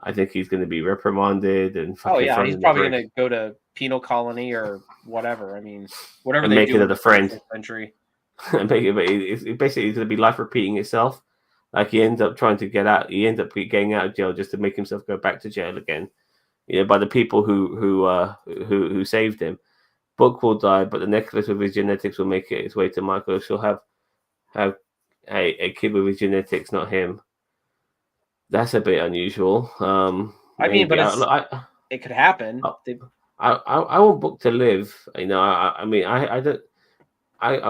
I think he's going to be reprimanded and fucking. Oh yeah, he's probably going to go to penal colony or whatever. I mean, whatever and they make do it a friend. Century. It's basically going to be life repeating itself. Like, he ends up trying to get out. He ends up getting out of jail just to make himself go back to jail again. By the people who saved him. Book will die, but the necklace with his genetics will make it its way to Michael. She'll have a kid with his genetics, not him. That's a bit unusual. I mean, but it could happen. I want Book to live. I mean, I don't. I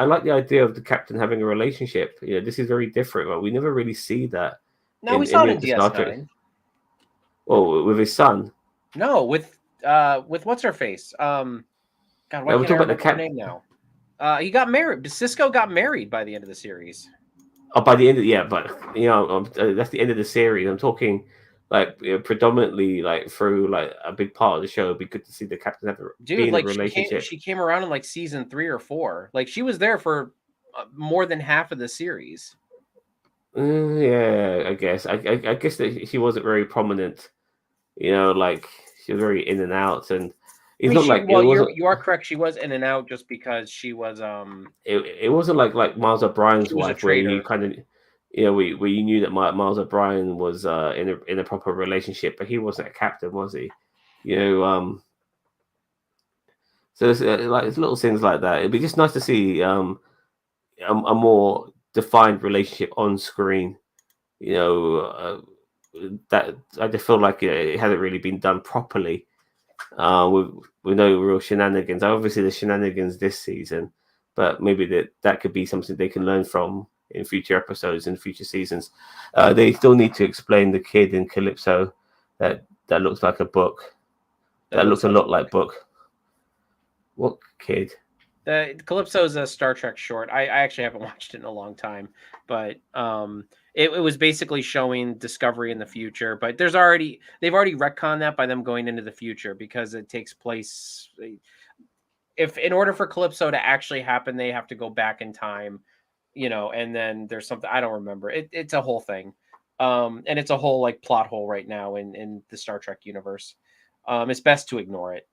like the idea of the captain having a relationship. This is very different. But we never really see that. No, we saw it in DS9. Oh, with his son. No, with what's her face? God, why can't I remember her name now? He got married. Cisco got married by the end of the series. Oh, by the end of but that's the end of the series. I'm talking like predominantly like through like a big part of the show. It'd be good to see the captain be Dude, in a like relationship. she came around in like season 3 or 4. Like she was there for more than half of the series. Yeah, I guess. I guess that she wasn't very prominent. Like she was very in and out, and I it's mean, not like it well, wasn't. you are correct. She was in and out just because It wasn't like Miles O'Brien's she was a wife, where you traitor. kind of, where you knew that Miles O'Brien was in a proper relationship, but he wasn't a captain, was he? You know, so it's like it's little things like that. It'd be just nice to see a more defined relationship on screen. That I just feel like it hasn't really been done properly. With no real shenanigans. Obviously, the shenanigans this season, but maybe that could be something they can learn from in future episodes and future seasons. They still need to explain the kid in Calypso that looks like a book. That looks a lot like book. What kid? The Calypso's a Star Trek short. I actually haven't watched it in a long time, but it was basically showing Discovery in the future. But they've already retconned that by them going into the future because it takes place. If in order for Calypso to actually happen, they have to go back in time, and then there's something I don't remember. It's a whole thing, and it's a whole like plot hole right now in the Star Trek universe. It's best to ignore it.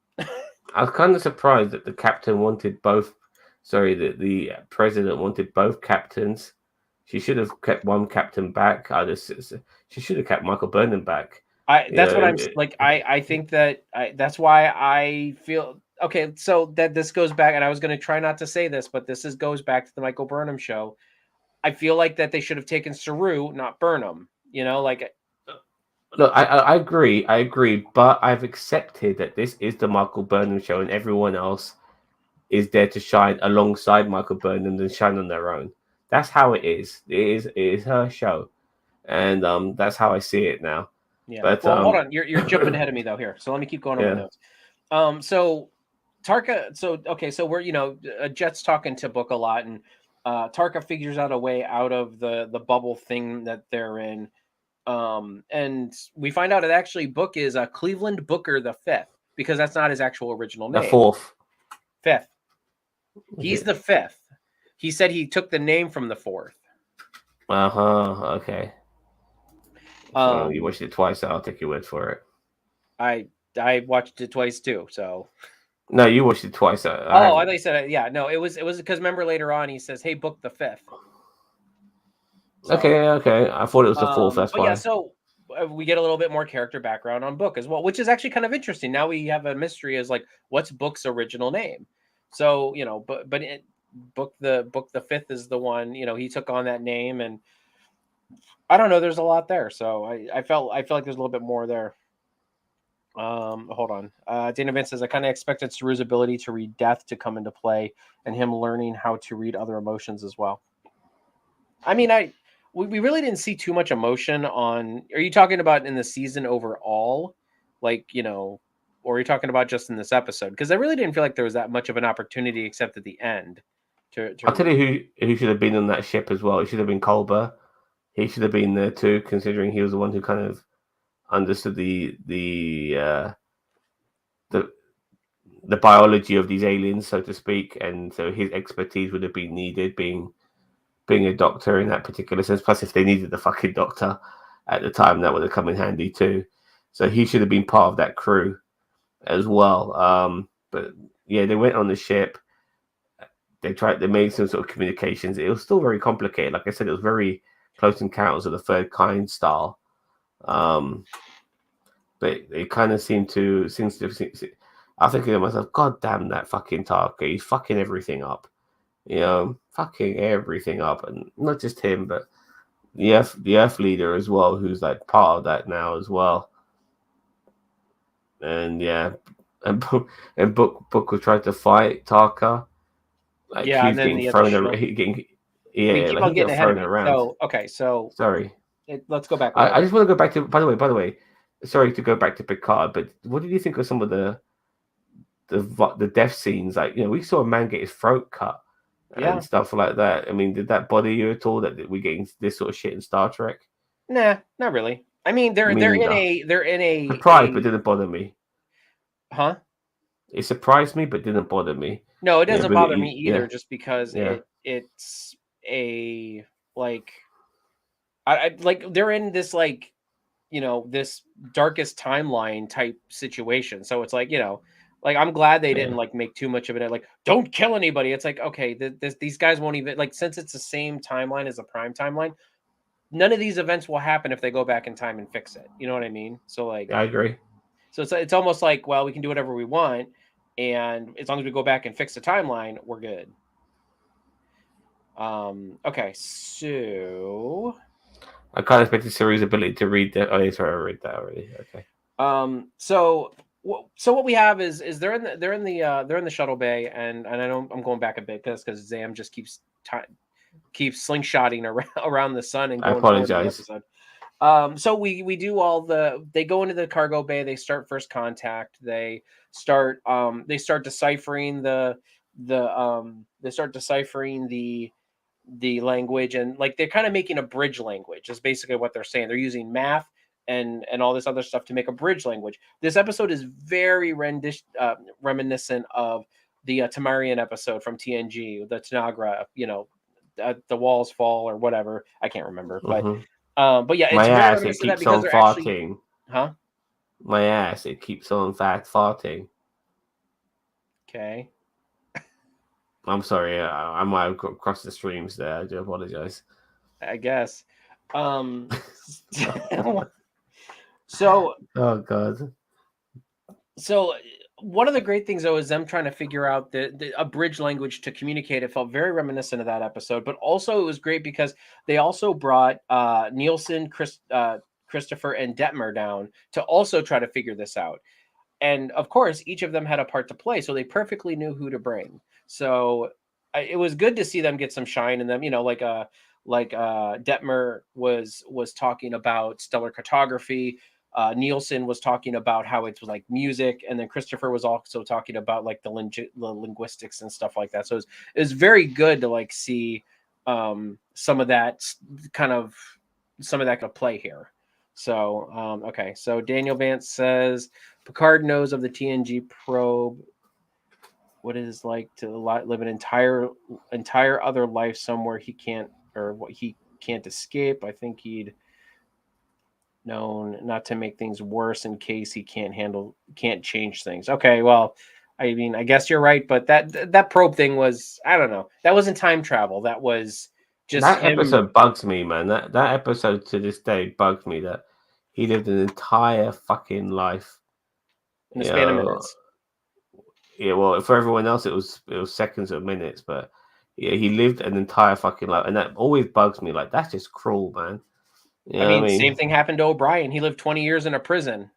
I was kind of surprised that the captain wanted both. Sorry, that the president wanted both captains. She should have kept one captain back. She should have kept Michael Burnham back. That's what I'm like. I think that's why I feel okay. So that this goes back, and I was going to try not to say this, but goes back to the Michael Burnham show. I feel like that they should have taken Saru, not Burnham. Like Look, I agree, but I've accepted that this is the Michael Burnham show, and everyone else is there to shine alongside Michael Burnham and shine on their own. That's how it is. It is her show, and that's how I see it now. yeah. But Well, hold on. You're jumping ahead of me though here. So let me keep going on my notes. So Tarka. So okay. So we're Jet's talking to Book a lot, and Tarka figures out a way out of the bubble thing that they're in. And we find out that actually Book is Cleveland Booker the Fifth, because that's not his actual original name. The fourth. Fifth. He's the fifth. He said he took the name from the fourth. Okay. So you watched it twice, so I'll take your word for it. I watched it twice too. So. No, you watched it twice. I thought you said yeah. No, it was because remember later on he says, "Hey, Book the Fifth." So, okay. I thought it was the fourth. That's why. Yeah, so we get a little bit more character background on Book as well, which is actually kind of interesting. Now we have a mystery as like, what's Book's original name? So but Book the Fifth is the one. He took on that name, and I don't know. There's a lot there, so I feel like there's a little bit more there. Hold on. Dana Vince says I kind of expected Saru's ability to read death to come into play, and him learning how to read other emotions as well. I mean, we really didn't see too much emotion on. Are you talking about in the season overall, or are you talking about just in this episode? Because I really didn't feel like there was that much of an opportunity, except at the end. I'll tell you who should have been on that ship as well. It should have been Culber. He should have been there too, considering he was the one who kind of understood the biology of these aliens, so to speak, and so his expertise would have been needed, being a doctor in that particular sense. Plus, if they needed the fucking doctor at the time, that would have come in handy too. So he should have been part of that crew as well. But yeah, they went on the ship. They made some sort of communications. It was still very complicated. Like I said, it was very Close Encounters of the Third Kind style. But it kind of seems to. I think to myself, God damn that fucking Tarka! He's fucking everything up. Fucking everything up, and not just him, but the Earth leader as well, who's like part of that now as well. And yeah, and Book was trying to fight Tarka. Like he's getting thrown around. Getting thrown around. So okay, so sorry. Let's go back. I just want to go back to. By the way, sorry to go back to Picard, but what did you think of some of the death scenes? Like we saw a man get his throat cut. Yeah. and stuff like that. I mean, did that bother you at all that we're getting this sort of shit in Star Trek? Nah, not really. I mean, they're Me they're in neither. a they're in Surprised, but a didn't bother me. huh? It surprised me, but didn't bother me. No, it Yeah, doesn't but bother me either, yeah, just because yeah, it's a like I like they're in this like this darkest timeline type situation. So it's like like I'm glad they didn't yeah. like make too much of it. Like don't kill anybody. It's like okay, these guys won't even like since it's the same timeline as the prime timeline. None of these events will happen if they go back in time and fix it. You know what I mean? So like, I agree. so it's almost like, well, we can do whatever we want, and as long as we go back and fix the timeline, we're good. Okay, so I can't expect the series' ability to read that. Oh, yeah, sorry, I read that already. Okay. so what we have is they're in the shuttle bay, and I know I'm going back a bit because Zam just keeps slingshotting around the sun and I going forward in the apologize. episode. So we do they go into the cargo bay, they start first contact, they start deciphering the language, and like they're kind of making a bridge language is basically what they're saying. They're using math and all this other stuff to make a bridge language. This episode is very reminiscent of the Tamarian episode from TNG, the Tanagra, the walls fall or whatever. I can't remember, Hmm. but yeah, it's My very ass, it reminiscent of that keeps because on they're actually, farting. huh? My ass, it keeps on farting. Okay. I'm sorry, I might have crossed the streams there. I do apologize. I guess. So Oh god. so one of the great things though is them trying to figure out a bridge language to communicate. It felt very reminiscent of that episode, but also it was great because they also brought Nielsen, Christopher, and Detmer down to also try to figure this out. And of course, each of them had a part to play, so they perfectly knew who to bring. So it was good to see them get some shine in them. Detmer was talking about stellar cartography. Nielsen was talking about how it was like music, and then Christopher was also talking about like the linguistics and stuff like that. So it was very good to like see some of that kind of play here. So okay, so Daniel Vance says Picard knows of the TNG probe, what it is like to live an entire other life somewhere he can't, or what he can't escape. I think he'd known not to make things worse in case he can't change things. Okay, well, I mean, I guess you're right, but that probe thing was, I don't know. That wasn't time travel. That was just That him episode bugs me, man. That episode to this day bugs me that he lived an entire fucking life. in the You span of know, minutes. yeah. Well, for everyone else, it was seconds or minutes, but yeah, he lived an entire fucking life, and that always bugs me. Like that's just cruel, man. You I know what I mean, same mean? thing happened to O'Brien. He lived 20 years in a prison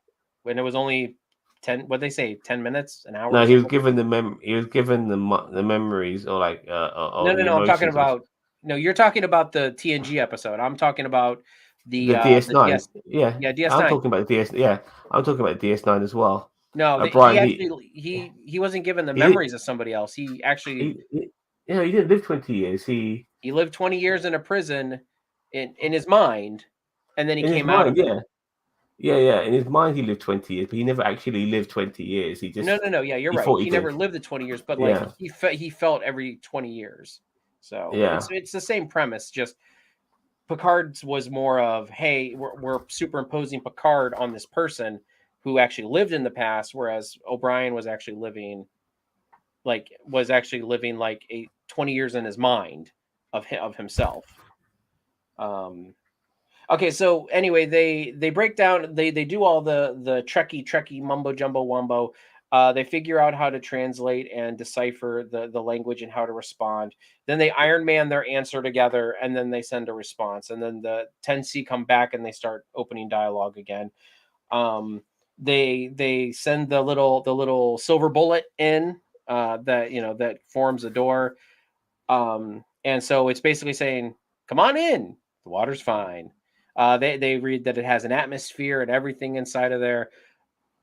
when it was only 10, what they say, 10 minutes, an hour or No, he was something. given he was given the memories or like No, or no, the no. I'm talking emotions of about, no, you're talking about the TNG episode. I'm talking about the the DS9. DS, Yeah, yeah, I'm DS9. talking about the DS. Yeah, I'm talking about DS9 as well. No, he Brian, actually he wasn't given the he did memories of somebody else. He actually he didn't live 20 years. he lived 20 years in a prison in his mind, and then he In his came out mind, of it. yeah, yeah. In his mind, he lived 20 years, but he never actually lived 20 years. No, no, no. Yeah, you're He right. thought he He did. never lived the 20 years, but like Yeah, he felt every 20 years. So yeah. it's the same premise. Just Picard's was more of, hey, we're superimposing Picard on this person who actually lived in the past, whereas O'Brien was actually living like a 20 years in his mind of himself. Okay, so anyway, they break down, they do all the Trekkie mumbo jumbo wumbo. They figure out how to translate and decipher the language and how to respond. Then they Iron Man their answer together, and then they send a response. And then the 10C come back and they start opening dialogue again. They send the little silver bullet in that forms a door. And so it's basically saying, "Come on in. The water's fine." They read that it has an atmosphere and everything inside of there.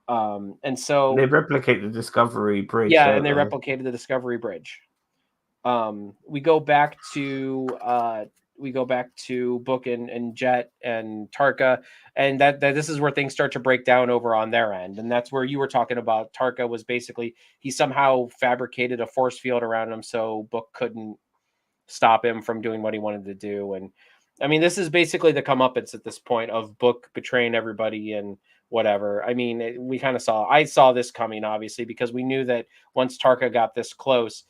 And They so replicate the Discovery Bridge, yeah, and don't they they? replicated the Discovery Bridge. We go back to Book and Jet and Tarka, and that this is where things start to break down over on their end, and that's where you were talking about. Tarka was basically he somehow fabricated a force field around him, so Book couldn't stop him from doing what he wanted to do. And I mean, this is basically the comeuppance at this point of Book betraying everybody and whatever. I mean, I saw this coming, obviously, because we knew that once Tarka got this close,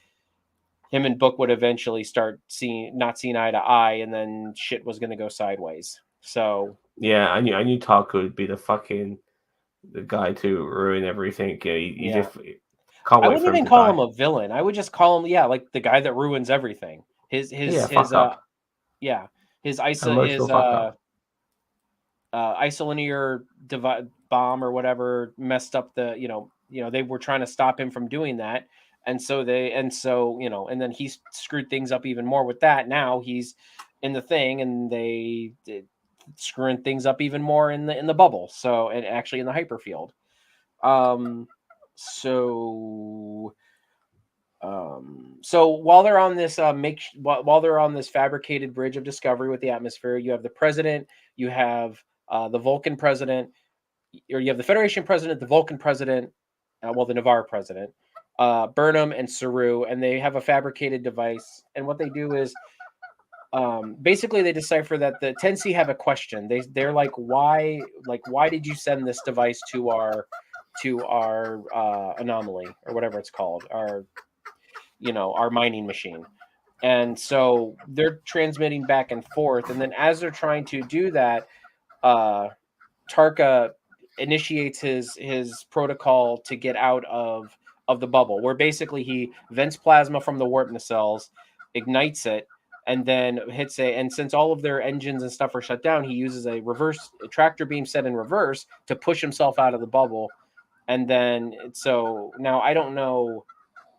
him and Book would eventually start not seeing eye to eye, and then shit was going to go sideways. So Yeah, I knew Taco would be the guy to ruin everything. Yeah, you yeah, just can't I wait wouldn't for him even to call him die. a villain. I would just call him, yeah, like the guy that ruins everything. Yeah, fuck up. Yeah, his ISA Emotional is fuck up. isolinear bomb or whatever messed up they were trying to stop him from doing that, and then he screwed things up even more with that. Now he's in the thing, and they did screwing things up even more in the bubble, so, and actually in the hyperfield. um so so while they're on this while they're on this fabricated bridge of discovery with the atmosphere, you have the president, you have the Vulcan president, or you have the Federation president, the Vulcan president, the Navarre president, Burnham and Saru, and they have a fabricated device. And what they do is, basically, they decipher that the 10C have a question. They're why did you send this device to our anomaly, or whatever it's called, our mining machine. And so they're transmitting back and forth, and then as they're trying to do that, uh Tarka initiates his protocol to get out of the bubble, where basically he vents plasma from the warp nacelles, ignites it, and then hits it. And since all of their engines and stuff are shut down, he uses a tractor beam set in reverse to push himself out of the bubble. And then, so now I don't know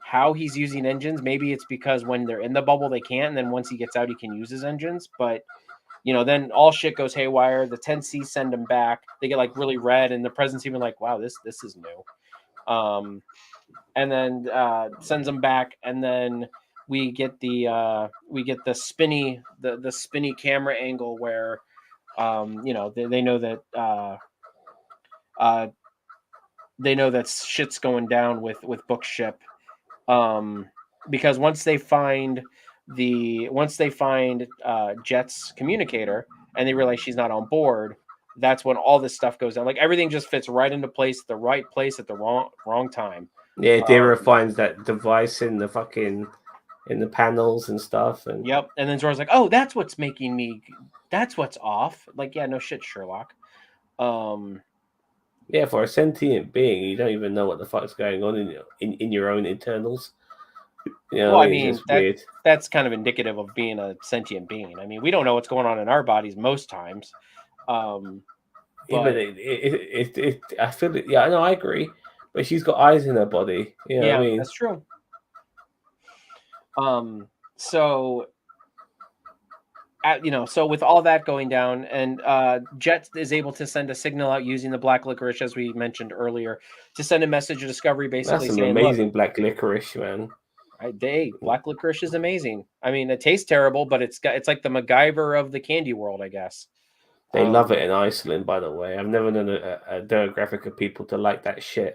how he's using engines. Maybe it's because when they're in the bubble they can't, and then once he gets out he can use his engines. But then all shit goes haywire. The 10C send them back. They get like really red, and the president's even like, "Wow, this is new." And then sends them back, and then we get the spinny camera angle where they know that uh, they know that shit's going down with Bookship, um, because once they find Jet's communicator, and they realize she's not on board, that's when all this stuff goes down. Like everything just fits right into place, the right place at the wrong time. Yeah, Dira Um, finds that device in the panels and stuff, and yep. And then Zora's like, "Oh, that's what's off." Like, yeah, no shit, Sherlock. Um, yeah, for a sentient being, you don't even know what the fuck's going on in your own internals. You know well, what I I mean? It's mean just weird. that's kind of indicative of being a sentient being. I mean, we don't know what's going on in our bodies most times. Um, Yeah, but but I feel it. Yeah, no, I agree. But she's got eyes in her body. You know what I yeah, mean? that's true. So so with all that going down, and Jet is able to send a signal out using the black licorice, as we mentioned earlier, to send a message of discovery, That's basically some saying, "Look, amazing black licorice, man. black licorice is amazing. I mean, it tastes terrible, but it's like the MacGyver of the candy world, I guess." They love it Um, in Iceland, by the way. I've never known a demographic of people to like that shit.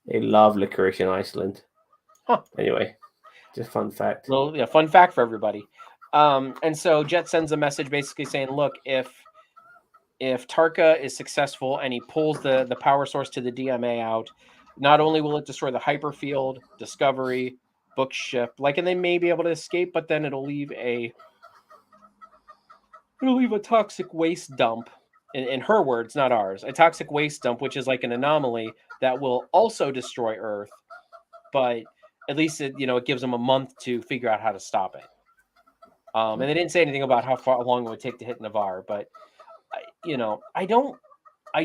They love licorice in Iceland. huh. Anyway, just fun fact. Well, yeah, fun fact for everybody. And so Jet sends a message basically saying, "Look, if Tarka is successful and he pulls the power source to the DMA out, not only will it destroy the hyperfield, Discovery, Bookship, and they may be able to escape, but then it'll leave a toxic waste dump." In her words, not ours, a toxic waste dump, which is like an anomaly that will also destroy Earth, but at least it gives them a month to figure out how to stop it. And they didn't say anything about how long it would take to hit Navarre, but I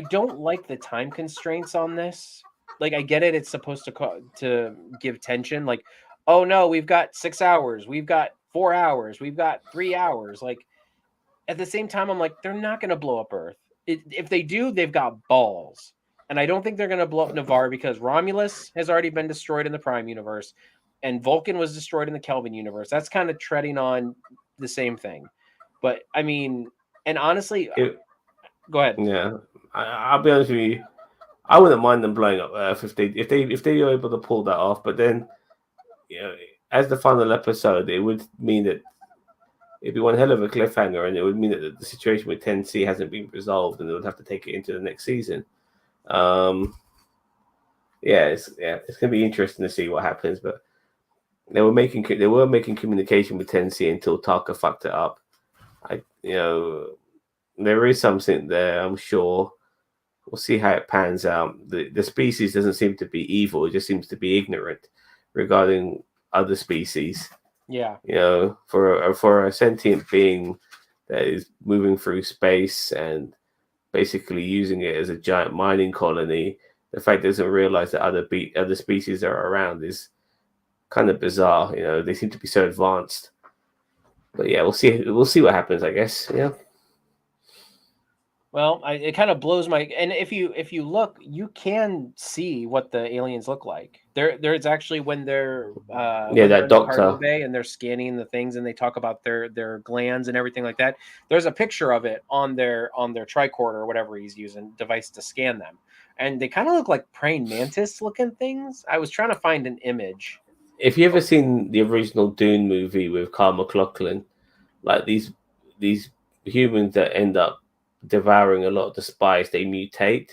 don't like the time constraints on this. Like, I get it; it's supposed to give tension. Like, oh no, we've got 6 hours, we've got 4 hours, we've got 3 hours. Like, at the same time, I'm like, they're not going to blow up Earth. If they do, they've got balls. And I don't think they're going to blow up Navarre because Romulus has already been destroyed in the Prime universe. and Vulcan was destroyed in the Kelvin universe. That's kind of treading on the same thing. But I mean, and honestly, go ahead. Yeah, I'll be honest with you. I wouldn't mind them blowing up Earth if they were able to pull that off. But then, you know, as the final episode, it would mean that it'd be one hell of a cliffhanger, and it would mean that the situation with 10C hasn't been resolved, and they would have to take it into the next season. It's gonna be interesting to see what happens. But they were making communication with 10C until Taka fucked it up. There is something there. I'm sure. We'll see how it pans out. The species doesn't seem to be evil; it just seems to be ignorant regarding other species. Yeah. For a sentient being that is moving through space and basically using it as a giant mining colony, the fact it doesn't realize that other species are around is kind of bizarre. They seem to be so advanced. But yeah, we'll see. We'll see what happens, I guess. Yeah. Well, it kind of blows my. And if you look, you can see what the aliens look like. There's actually when they're when they're that in the cargo doctor. bay and they're scanning the things and they talk about their glands and everything like that. There's a picture of it on their tricorder or whatever he's using device to scan them, and they kind of look like praying mantis looking things. I was trying to find an image. If you ever seen the original Dune movie with Carl McLachlan, like these humans that end up devouring a lot of the spice, they mutate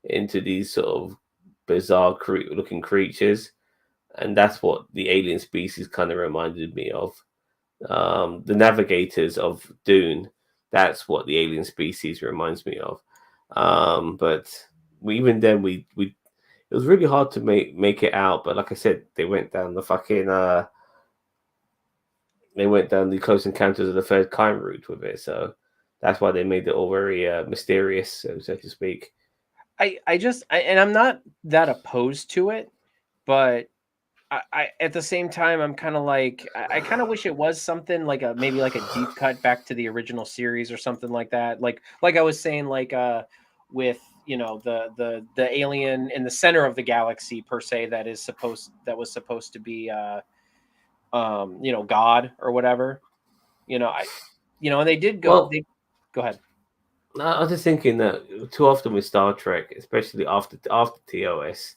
into these sort of bizarre looking creatures, and that's what the alien species kind of reminded me of. The navigators of Dune, that's what the alien species reminds me of. But even then we it was really hard to make it out. But like I said, they went down the fucking they went down the Close Encounters of the Third Kind route with it. So that's why they made it all very mysterious, so to speak. And I'm not that opposed to it, but I at the same time I'm kind of like I kind of wish it was something like maybe like a deep cut back to the original series or something like that. Like I was saying, like with the alien in the center of the galaxy per se that was supposed to be God or whatever. And they did go. Well, Go ahead. I was just thinking that too often with Star Trek, especially after TOS,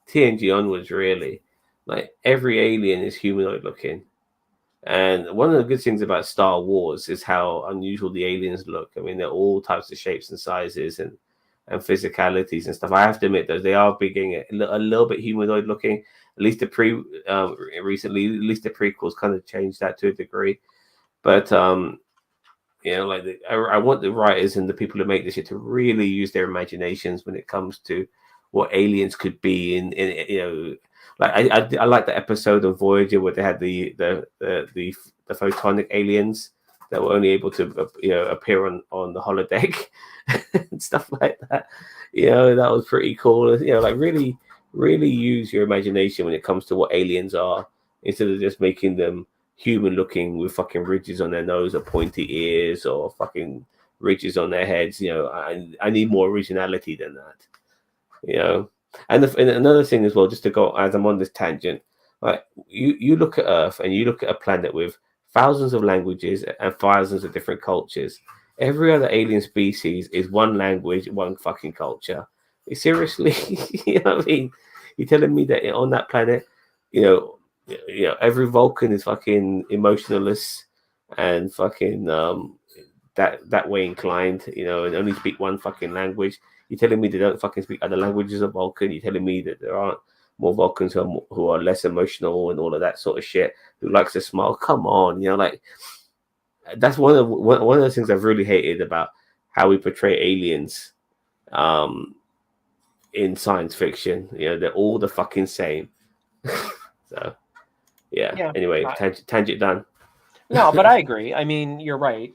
TNG onwards, really, like every alien is humanoid looking. And one of the good things about Star Wars is how unusual the aliens look. I mean, they're all types of shapes and sizes and physicalities and stuff. I have to admit, though, they are beginning a little bit humanoid looking. At least recently, at least the prequels kind of changed that to a degree. But I want the writers and the people who make this shit to really use their imaginations when it comes to what aliens could be. I like the episode of Voyager where they had the photonic aliens that were only able to appear on the holodeck and stuff like that. That was pretty cool. Really use your imagination when it comes to what aliens are, instead of just making them human looking with fucking ridges on their nose or pointy ears or fucking ridges on their heads. I need more originality than that. And another thing as well, just to go as I'm on this tangent, like you look at Earth and you look at a planet with thousands of languages and thousands of different cultures. Every other alien species is one language, one fucking culture. Seriously, you know what I mean? You're telling me that on that planet, every Vulcan is fucking emotionless and fucking that way inclined, and only speak one fucking language. You're telling me they don't fucking speak other languages of Vulcan. You're telling me that there aren't more Vulcans who are less emotional and all of that sort of shit, who likes to smile. Come on, that's one of the things I've really hated about how we portray aliens in science fiction. They're all the fucking same. So yeah. Anyway, tangent done. No, but I agree. I mean, you're right.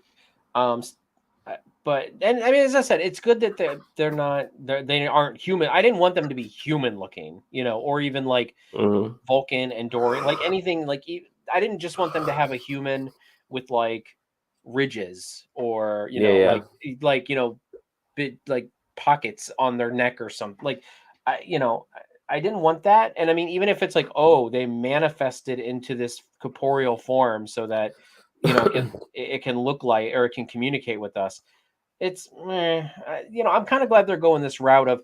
But I mean, as I said, it's good that they aren't human. I didn't want them to be human looking, or even like Vulcan and Dorian, like anything. Like I didn't just want them to have a human with like ridges or like bit like pockets on their neck or something. Like I didn't want that. And I mean, even if it's like, oh, they manifested into this corporeal form so that, it can look like, or it can communicate with us. It's, I'm kind of glad they're going this route of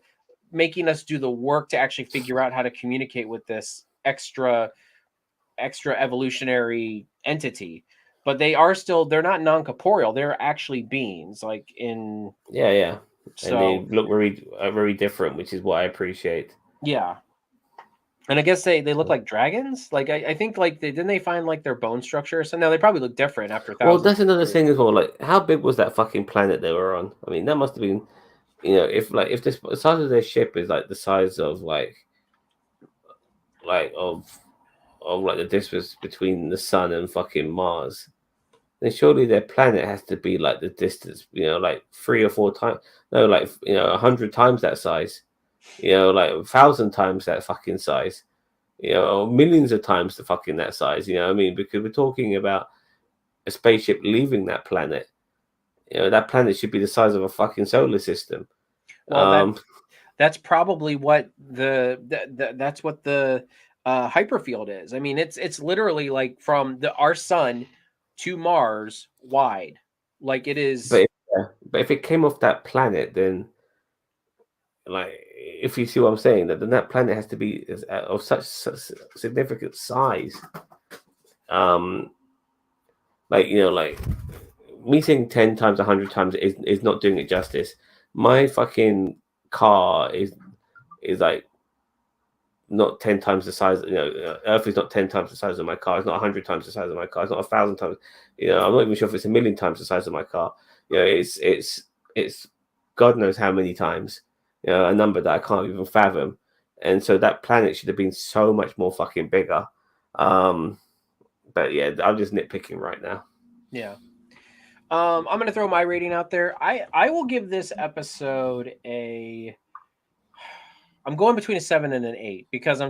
making us do the work to actually figure out how to communicate with this extra evolutionary entity. But they're not non-corporeal. They're actually beings, like in. Yeah. And they So look very different, which is what I appreciate. yeah. And I guess they look like dragons. Like I think like didn't they find like their bone structure? So now they probably look different after Well, thousands that's of another years. thing as well. Like, how big was that fucking planet they were on? I mean, that must have been, if the size of their ship is like the size of like of like the distance between the sun and fucking Mars, then surely their planet has to be like the distance, like 3 or 4 times. No, like 100 times that size. Like 1,000 times that fucking size. Or millions of times the fucking that size. You know what I mean? Because we're talking about a spaceship leaving that planet. That planet should be the size of a fucking solar system. Well, that's probably what that's what the hyperfield is. I mean, it's literally like from our sun to Mars wide. Like it is. But if it came off that planet, then like if you see what I'm saying, then that planet has to be of such significant size. Um, like me saying 10 times, 100 times is not doing it justice. My fucking car is like not 10 times the size. Earth is not 10 times the size of my car. It's not 100 times the size of my car. It's not 1,000 times. I'm not even sure if it's 1,000,000 times the size of my car. It's God knows how many times. A number that I can't even fathom. And so that planet should have been so much more fucking bigger. But yeah, I'm just nitpicking right now. Yeah. I'm gonna throw my rating out there. I will give this episode I'm going between a 7 and an 8 because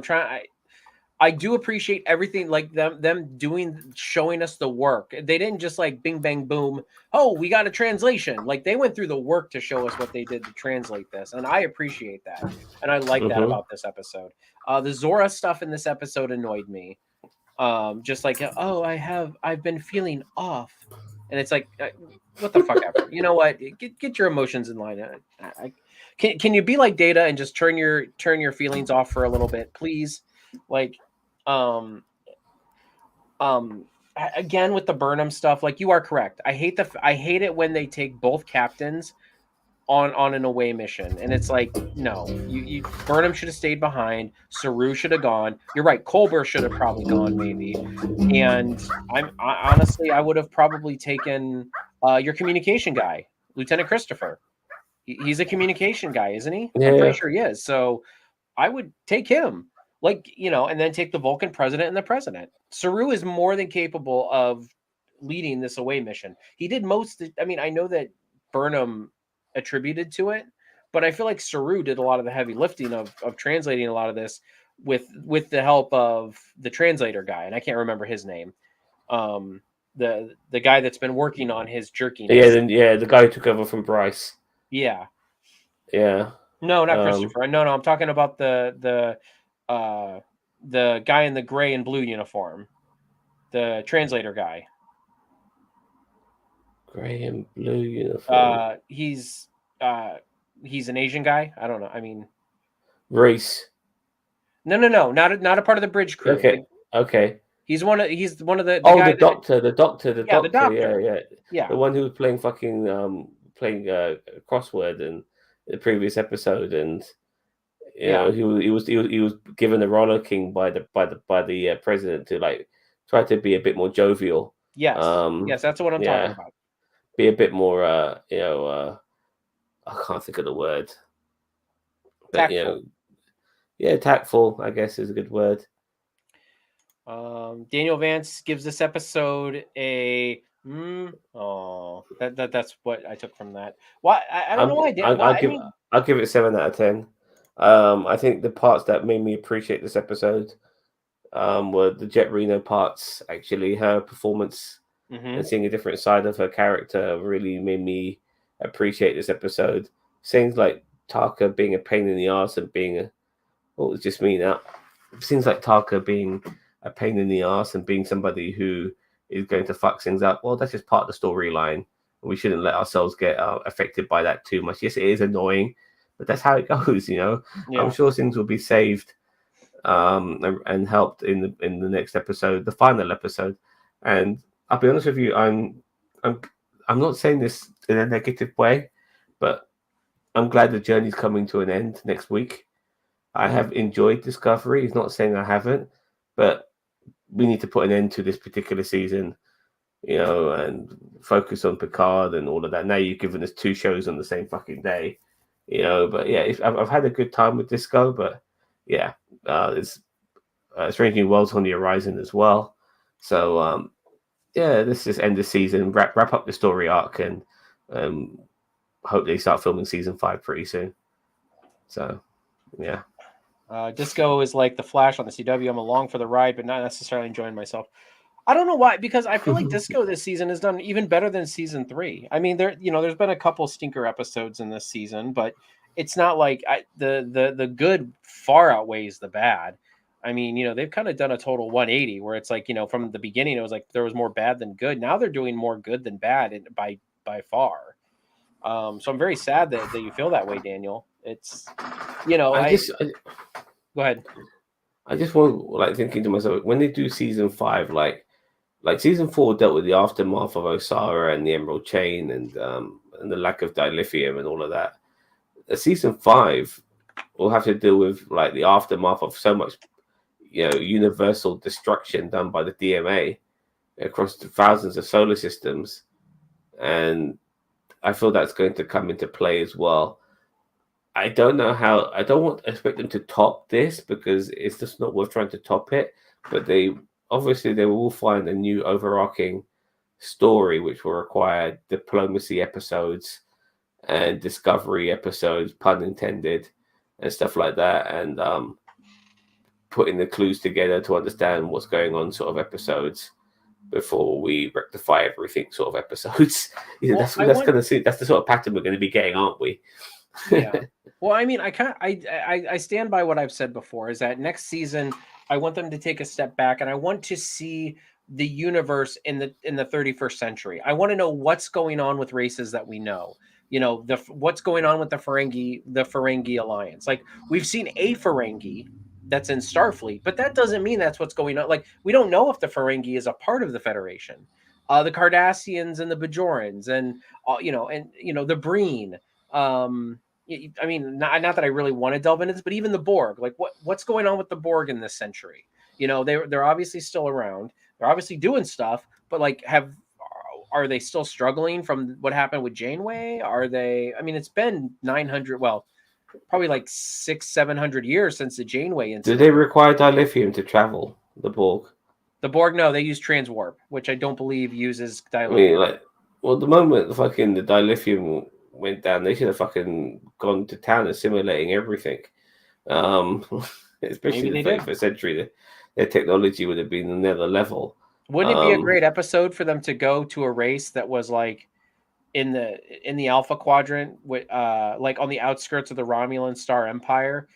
I do appreciate everything, like them showing us the work. They didn't just like bing bang boom, oh, we got a translation. Like they went through the work to show us what they did to translate this, and I appreciate that, and I like that about this episode. The Zora stuff in this episode annoyed me. Just like, oh, I've been feeling off, and it's like, what the fuck ever. You know what? Get your emotions in line. Can you be like Data and just turn your feelings off for a little bit, please? Like, um, again with the Burnham stuff, like you are correct. I hate it when they take both captains on an away mission, and it's like, no, you Burnham should have stayed behind. Saru should have gone. You're right. Colbert should have probably gone, maybe. And honestly, I would have probably taken your communication guy, Lieutenant Christopher. He's a communication guy, isn't he? Yeah. I'm pretty sure he is. So I would take him, like, and then take the Vulcan president and the president. Saru is more than capable of leading this away mission. He did most. I mean, I know that Burnham attributed to it, but I feel like Saru did a lot of the heavy lifting of translating a lot of this with the help of the translator guy, and I can't remember his name. The guy that's been working on his jerkiness. The guy who took over from Bryce. Yeah. No, not Christopher. No, I'm talking about the guy in the gray and blue uniform, the translator guy. Gray and blue uniform. He's an Asian guy. I don't know. I mean, race. No, not a part of the bridge crew. Okay. He's one of the guy the doctor. The doctor. Yeah. The one who was playing fucking crossword in the previous episode, and he was given the Roller King by the president to like try to be a bit more jovial. Yes. Yes, that's what I'm talking about. Be a bit more I can't think of the word. But, tactful. Tactful, I guess, is a good word. Daniel Vance gives this episode a that's what I took from that. Why? I don't know why I did. I'll give it a 7 out of 10. I think the parts that made me appreciate this episode were the Jet Reno parts. Actually, her performance and seeing a different side of her character really made me appreciate this episode. Things like Taka being a pain in the ass and being Or does it just mean that it seems like Taka being a pain in the ass and being somebody who is going to fuck things up? Well, that's just part of the storyline. We shouldn't let ourselves get affected by that too much. Yes, it is annoying, but that's how it goes. I'm Yeah. sure things will be saved and helped in the next episode, the final episode. And I'll be honest with you, I'm I'm not saying this in a negative way, but I'm glad the journey's coming to an end next week. I have enjoyed Discovery. It's not saying I haven't, but we need to put an end to this particular season, and focus on Picard and all of that. Now you've given us two shows on the same fucking day, But yeah, I've had a good time with Disco, but yeah, it's Strange New Worlds on the horizon as well. So yeah, let's just end the season, wrap up the story arc, and um, hope they start filming season 5 pretty soon. So yeah. Disco is like the Flash on the CW. I'm along for the ride, but not necessarily enjoying myself. I don't know why, because I feel like Disco this season has done even better than season 3. I mean, there's been a couple stinker episodes in this season, but it's not like the good far outweighs the bad. I mean, they've kind of done a total 180 where it's like, from the beginning, it was like there was more bad than good. Now they're doing more good than bad by far. So I'm very sad that you feel that way, Daniel. It's, go ahead. I just want like thinking to myself when they do season 5, like season 4 dealt with the aftermath of Osara and the Emerald Chain and the lack of dilithium and all of that. Season 5 will have to deal with like the aftermath of so much, universal destruction done by the DMA across the thousands of solar systems, and I feel that's going to come into play as well. I don't know how. I don't expect them to top this because it's just not worth trying to top it. But they will find a new overarching story, which will require diplomacy episodes and discovery episodes, pun intended, and stuff like that, and putting the clues together to understand what's going on, sort of episodes before we rectify everything, sort of episodes. That's the sort of pattern we're going to be getting, aren't we? Yeah. Well, I mean, I stand by what I've said before, is that next season I want them to take a step back and I want to see the universe in the 31st century. I want to know what's going on with races that we know. What's going on with the Ferengi alliance. Like, we've seen a Ferengi that's in Starfleet, but that doesn't mean that's what's going on. Like, we don't know if the Ferengi is a part of the Federation. The Cardassians and the Bajorans and the Breen. I mean, not that I really want to delve into this, but even the Borg, like what's going on with the Borg in this century? They're obviously still around. They're obviously doing stuff, but like, are they still struggling from what happened with Janeway? Are they? I mean, it's been 900. Well, probably like 600-700 years since the Janeway incident. Do they require dilithium to travel, the Borg? The Borg, no, they use transwarp, which I don't believe uses dilithium. I mean, the moment the dilithium went down, they should have fucking gone to town assimilating everything. Especially in the 31st century, their technology would have been another level. Wouldn't it be a great episode for them to go to a race that was like in the Alpha Quadrant, with like on the outskirts of the Romulan Star Empire,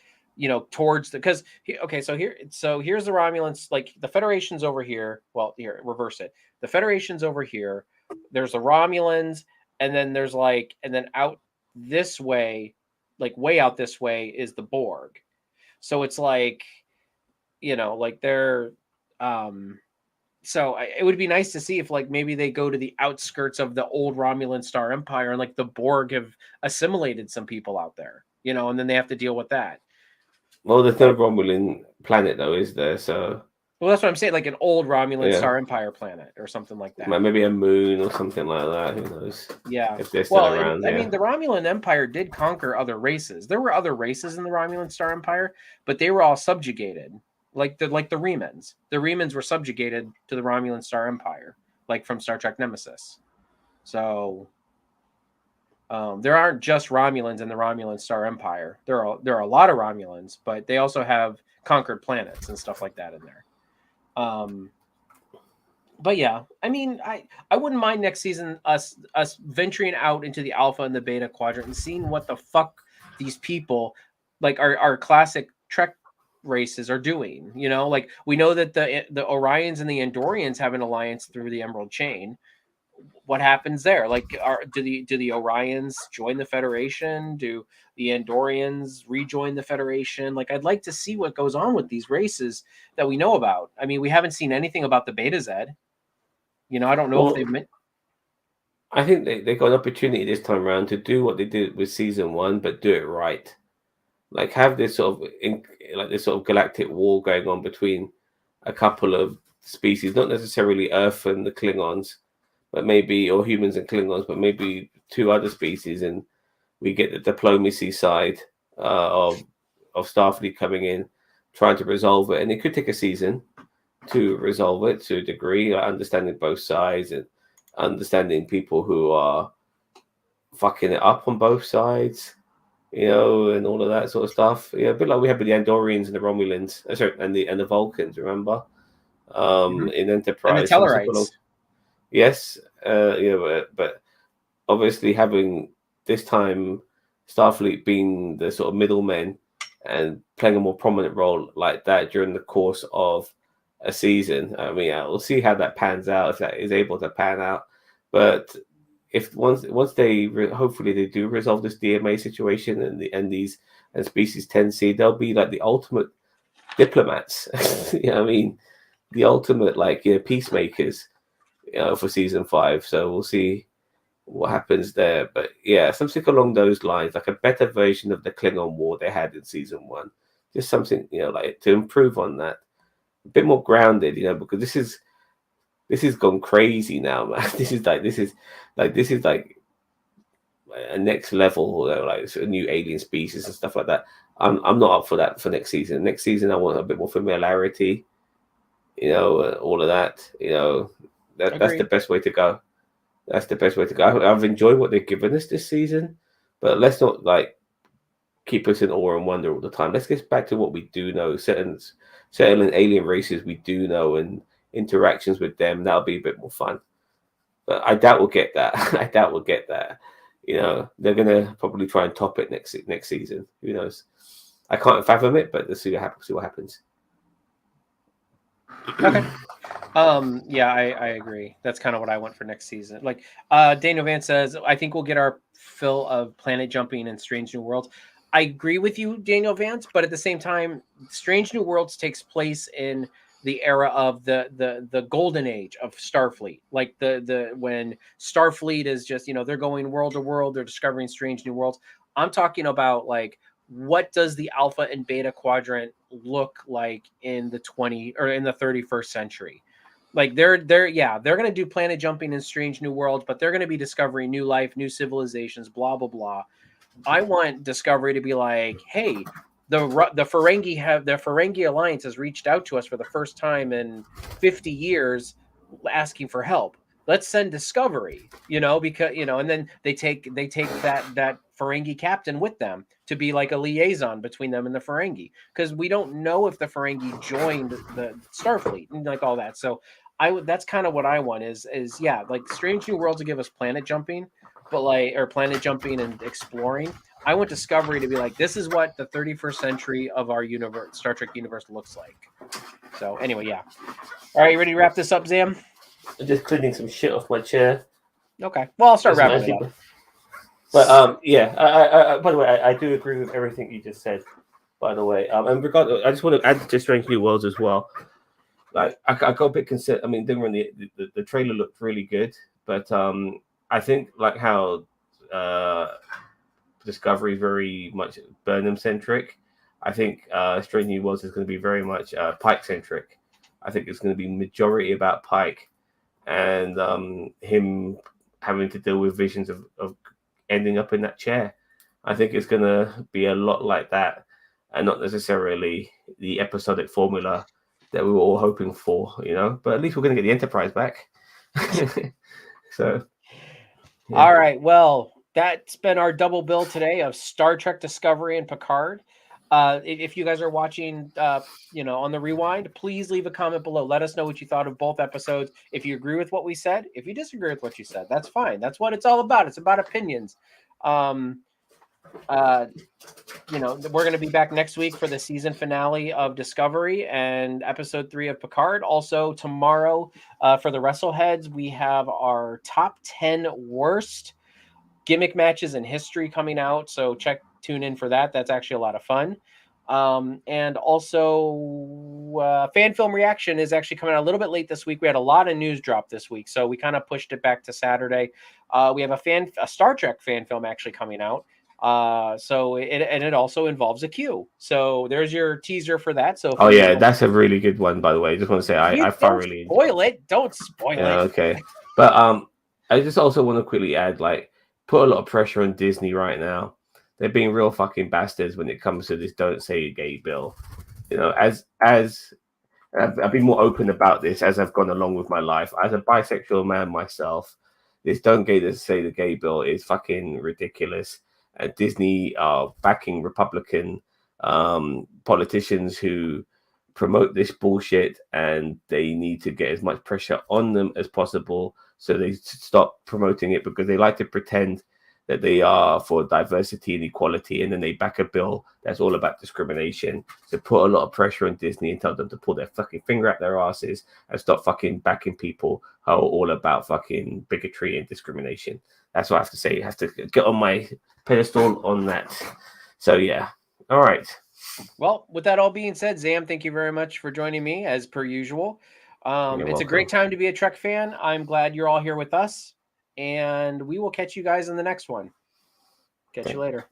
towards because here's the Romulans, like the Federation's over here. Well, here, reverse it. The Federation's over here. There's the Romulans, and then there's and then out this way, like way out this way, is the Borg. So it's like, they're so it would be nice to see if like maybe they go to the outskirts of the old Romulan Star Empire and like the Borg have assimilated some people out there, and then they have to deal with that. Well, there's no Romulan planet though, is there? So well, that's what I'm saying, like an old Romulan Star Empire planet or something like that. Maybe a moon or something like that. Who knows? Yeah. If they're still around. I mean, the Romulan Empire did conquer other races. There were other races in the Romulan Star Empire, but they were all subjugated. Like the Remans. The Remans were subjugated to the Romulan Star Empire, like from Star Trek Nemesis. So there aren't just Romulans in the Romulan Star Empire. There are a lot of Romulans, but they also have conquered planets and stuff like that in there. But yeah, I mean, I wouldn't mind next season us venturing out into the Alpha and the Beta Quadrant and seeing what the fuck these people, like our classic Trek races are doing. You know, like we know that the Orions and the Andorians have an alliance through the Emerald Chain. What happens there? Like, do the Orions join the Federation? Do the Andorians rejoin the Federation? Like, I'd like to see what goes on with these races that we know about. I mean, we haven't seen anything about the Beta Z. You know, I don't know if Well, they've meant. I think they got an opportunity this time around to do what they did with season one, but do it right. Like have this sort of this sort of galactic war going on between a couple of species, not necessarily Earth and the Klingons, but maybe or humans and Klingons, but maybe two other species, and we get the diplomacy side of Starfleet coming in, trying to resolve it, and it could take a season to resolve it to a degree, like understanding both sides and understanding people who are fucking it up on both sides, and all of that sort of stuff. Yeah, a bit like we had with the Andorians and the Romulans, sorry, and the Vulcans. Remember, in And the Enterprise, Tellarites. yes, but obviously having this time Starfleet being the sort of middlemen and playing a more prominent role like that during the course of a season. I mean, we'll see how that pans out, if that is able to pan out. But if once they hopefully they do resolve this DMA situation and these and species 10C, they'll be like the ultimate diplomats. I mean, the ultimate peacemakers, for season 5. So we'll see what happens there. But yeah, something along those lines, like a better version of the Klingon War they had in season 1. Just something, like to improve on that. A bit more grounded, because this is gone crazy now, man. This is like a next level, like sort of new alien species and stuff like that. I'm not up for that for next season. Next season, I want a bit more familiarity, all of that. That's the best way to go. That's the best way to go. I've enjoyed what they've given us this season, but let's not keep us in awe and wonder all the time. Let's get back to what we do know. Certain alien races we do know and interactions with them. That'll be a bit more fun. But I doubt we'll get that. I doubt we'll get that. They're gonna probably try and top it next season. Who knows? I can't fathom it, but let's see what happens. Okay. Yeah, I agree. That's kind of what I want for next season. Like Daniel Van says, I think we'll get our fill of planet jumping and Strange New Worlds. I agree with you, Daniel Vance, but at the same time, Strange New Worlds takes place in the era of the golden age of Starfleet. Like the when Starfleet is just, they're going world to world, they're discovering strange new worlds. I'm talking about like what does the Alpha and Beta quadrant look like in the 31st century? Like they're going to do planet jumping in strange new worlds, but they're going to be discovering new life, new civilizations, blah blah blah. I want Discovery to be like, hey, the Ferengi Alliance has reached out to us for the first time in 50 years, asking for help. Let's send Discovery, because and then they take that Ferengi captain with them to be like a liaison between them and the Ferengi, because we don't know if the Ferengi joined the Starfleet and like all that. So that's kind of what I want is like Strange New Worlds to give us planet jumping, but or planet jumping and exploring. I want Discovery to be like, this is what the 31st century of our universe, Star Trek universe, looks like. So anyway, yeah. All right, you ready to wrap this up, Zam? I'm just cleaning some shit off my chair. Okay. Well, I'll start wrapping it up. But yeah, I by the way, I do agree with everything you just said. By the way, and regardless, I just want to add to Strange New Worlds as well. Like I got a bit concerned. I mean, the trailer looked really good, but I think like how Discovery is very much Burnham centric. I think Strange New Worlds is going to be very much Pike centric. I think it's going to be majority about Pike and him having to deal with visions of ending up in that chair. I think it's going to be a lot like that, and not necessarily the episodic formula that we were all hoping for, But at least we're going to get the Enterprise back. So, yeah. All right. Well, that's been our double bill today of Star Trek Discovery and Picard. If you guys are watching, on the rewind, please leave a comment below. Let us know what you thought of both episodes. If you agree with what we said, if you disagree with what you said, that's fine. That's what it's all about. It's about opinions. We're going to be back next week for the season finale of Discovery and episode 3 of Picard. Also tomorrow, for the Wrestleheads, we have our top 10 worst gimmick matches in history coming out. So tune in for that. That's actually a lot of fun. And also, fan film reaction is actually coming out a little bit late this week. We had a lot of news drop this week, so we kind of pushed it back to Saturday. We have a Star Trek fan film actually coming out. So it also involves a Q. So there's your teaser for that. So Oh yeah, that's a really good one, by the way. I just want to say you I don't thoroughly spoil it. Don't spoil yeah, it. okay. But I just also want to quickly add, like, put a lot of pressure on Disney right now. They're being real fucking bastards when it comes to this "Don't Say Gay" bill. You know, as I've been more open about this as I've gone along with my life. As a bisexual man myself, this "Don't Say the Gay" bill is fucking ridiculous. And Disney are backing Republican politicians who promote this bullshit, and they need to get as much pressure on them as possible so they stop promoting it, because they like to pretend that they are for diversity and equality, and then they back a bill that's all about discrimination. So put a lot of pressure on Disney and tell them to pull their fucking finger at their asses and stop fucking backing people who are all about fucking bigotry and discrimination. That's what I have to say. I have to get on my pedestal on that. So yeah. All right. Well, with that all being said, Zam, thank you very much for joining me as per usual. It's a great time to be a Trek fan. I'm glad you're all here with us, and we will catch you guys in the next one. Catch you later.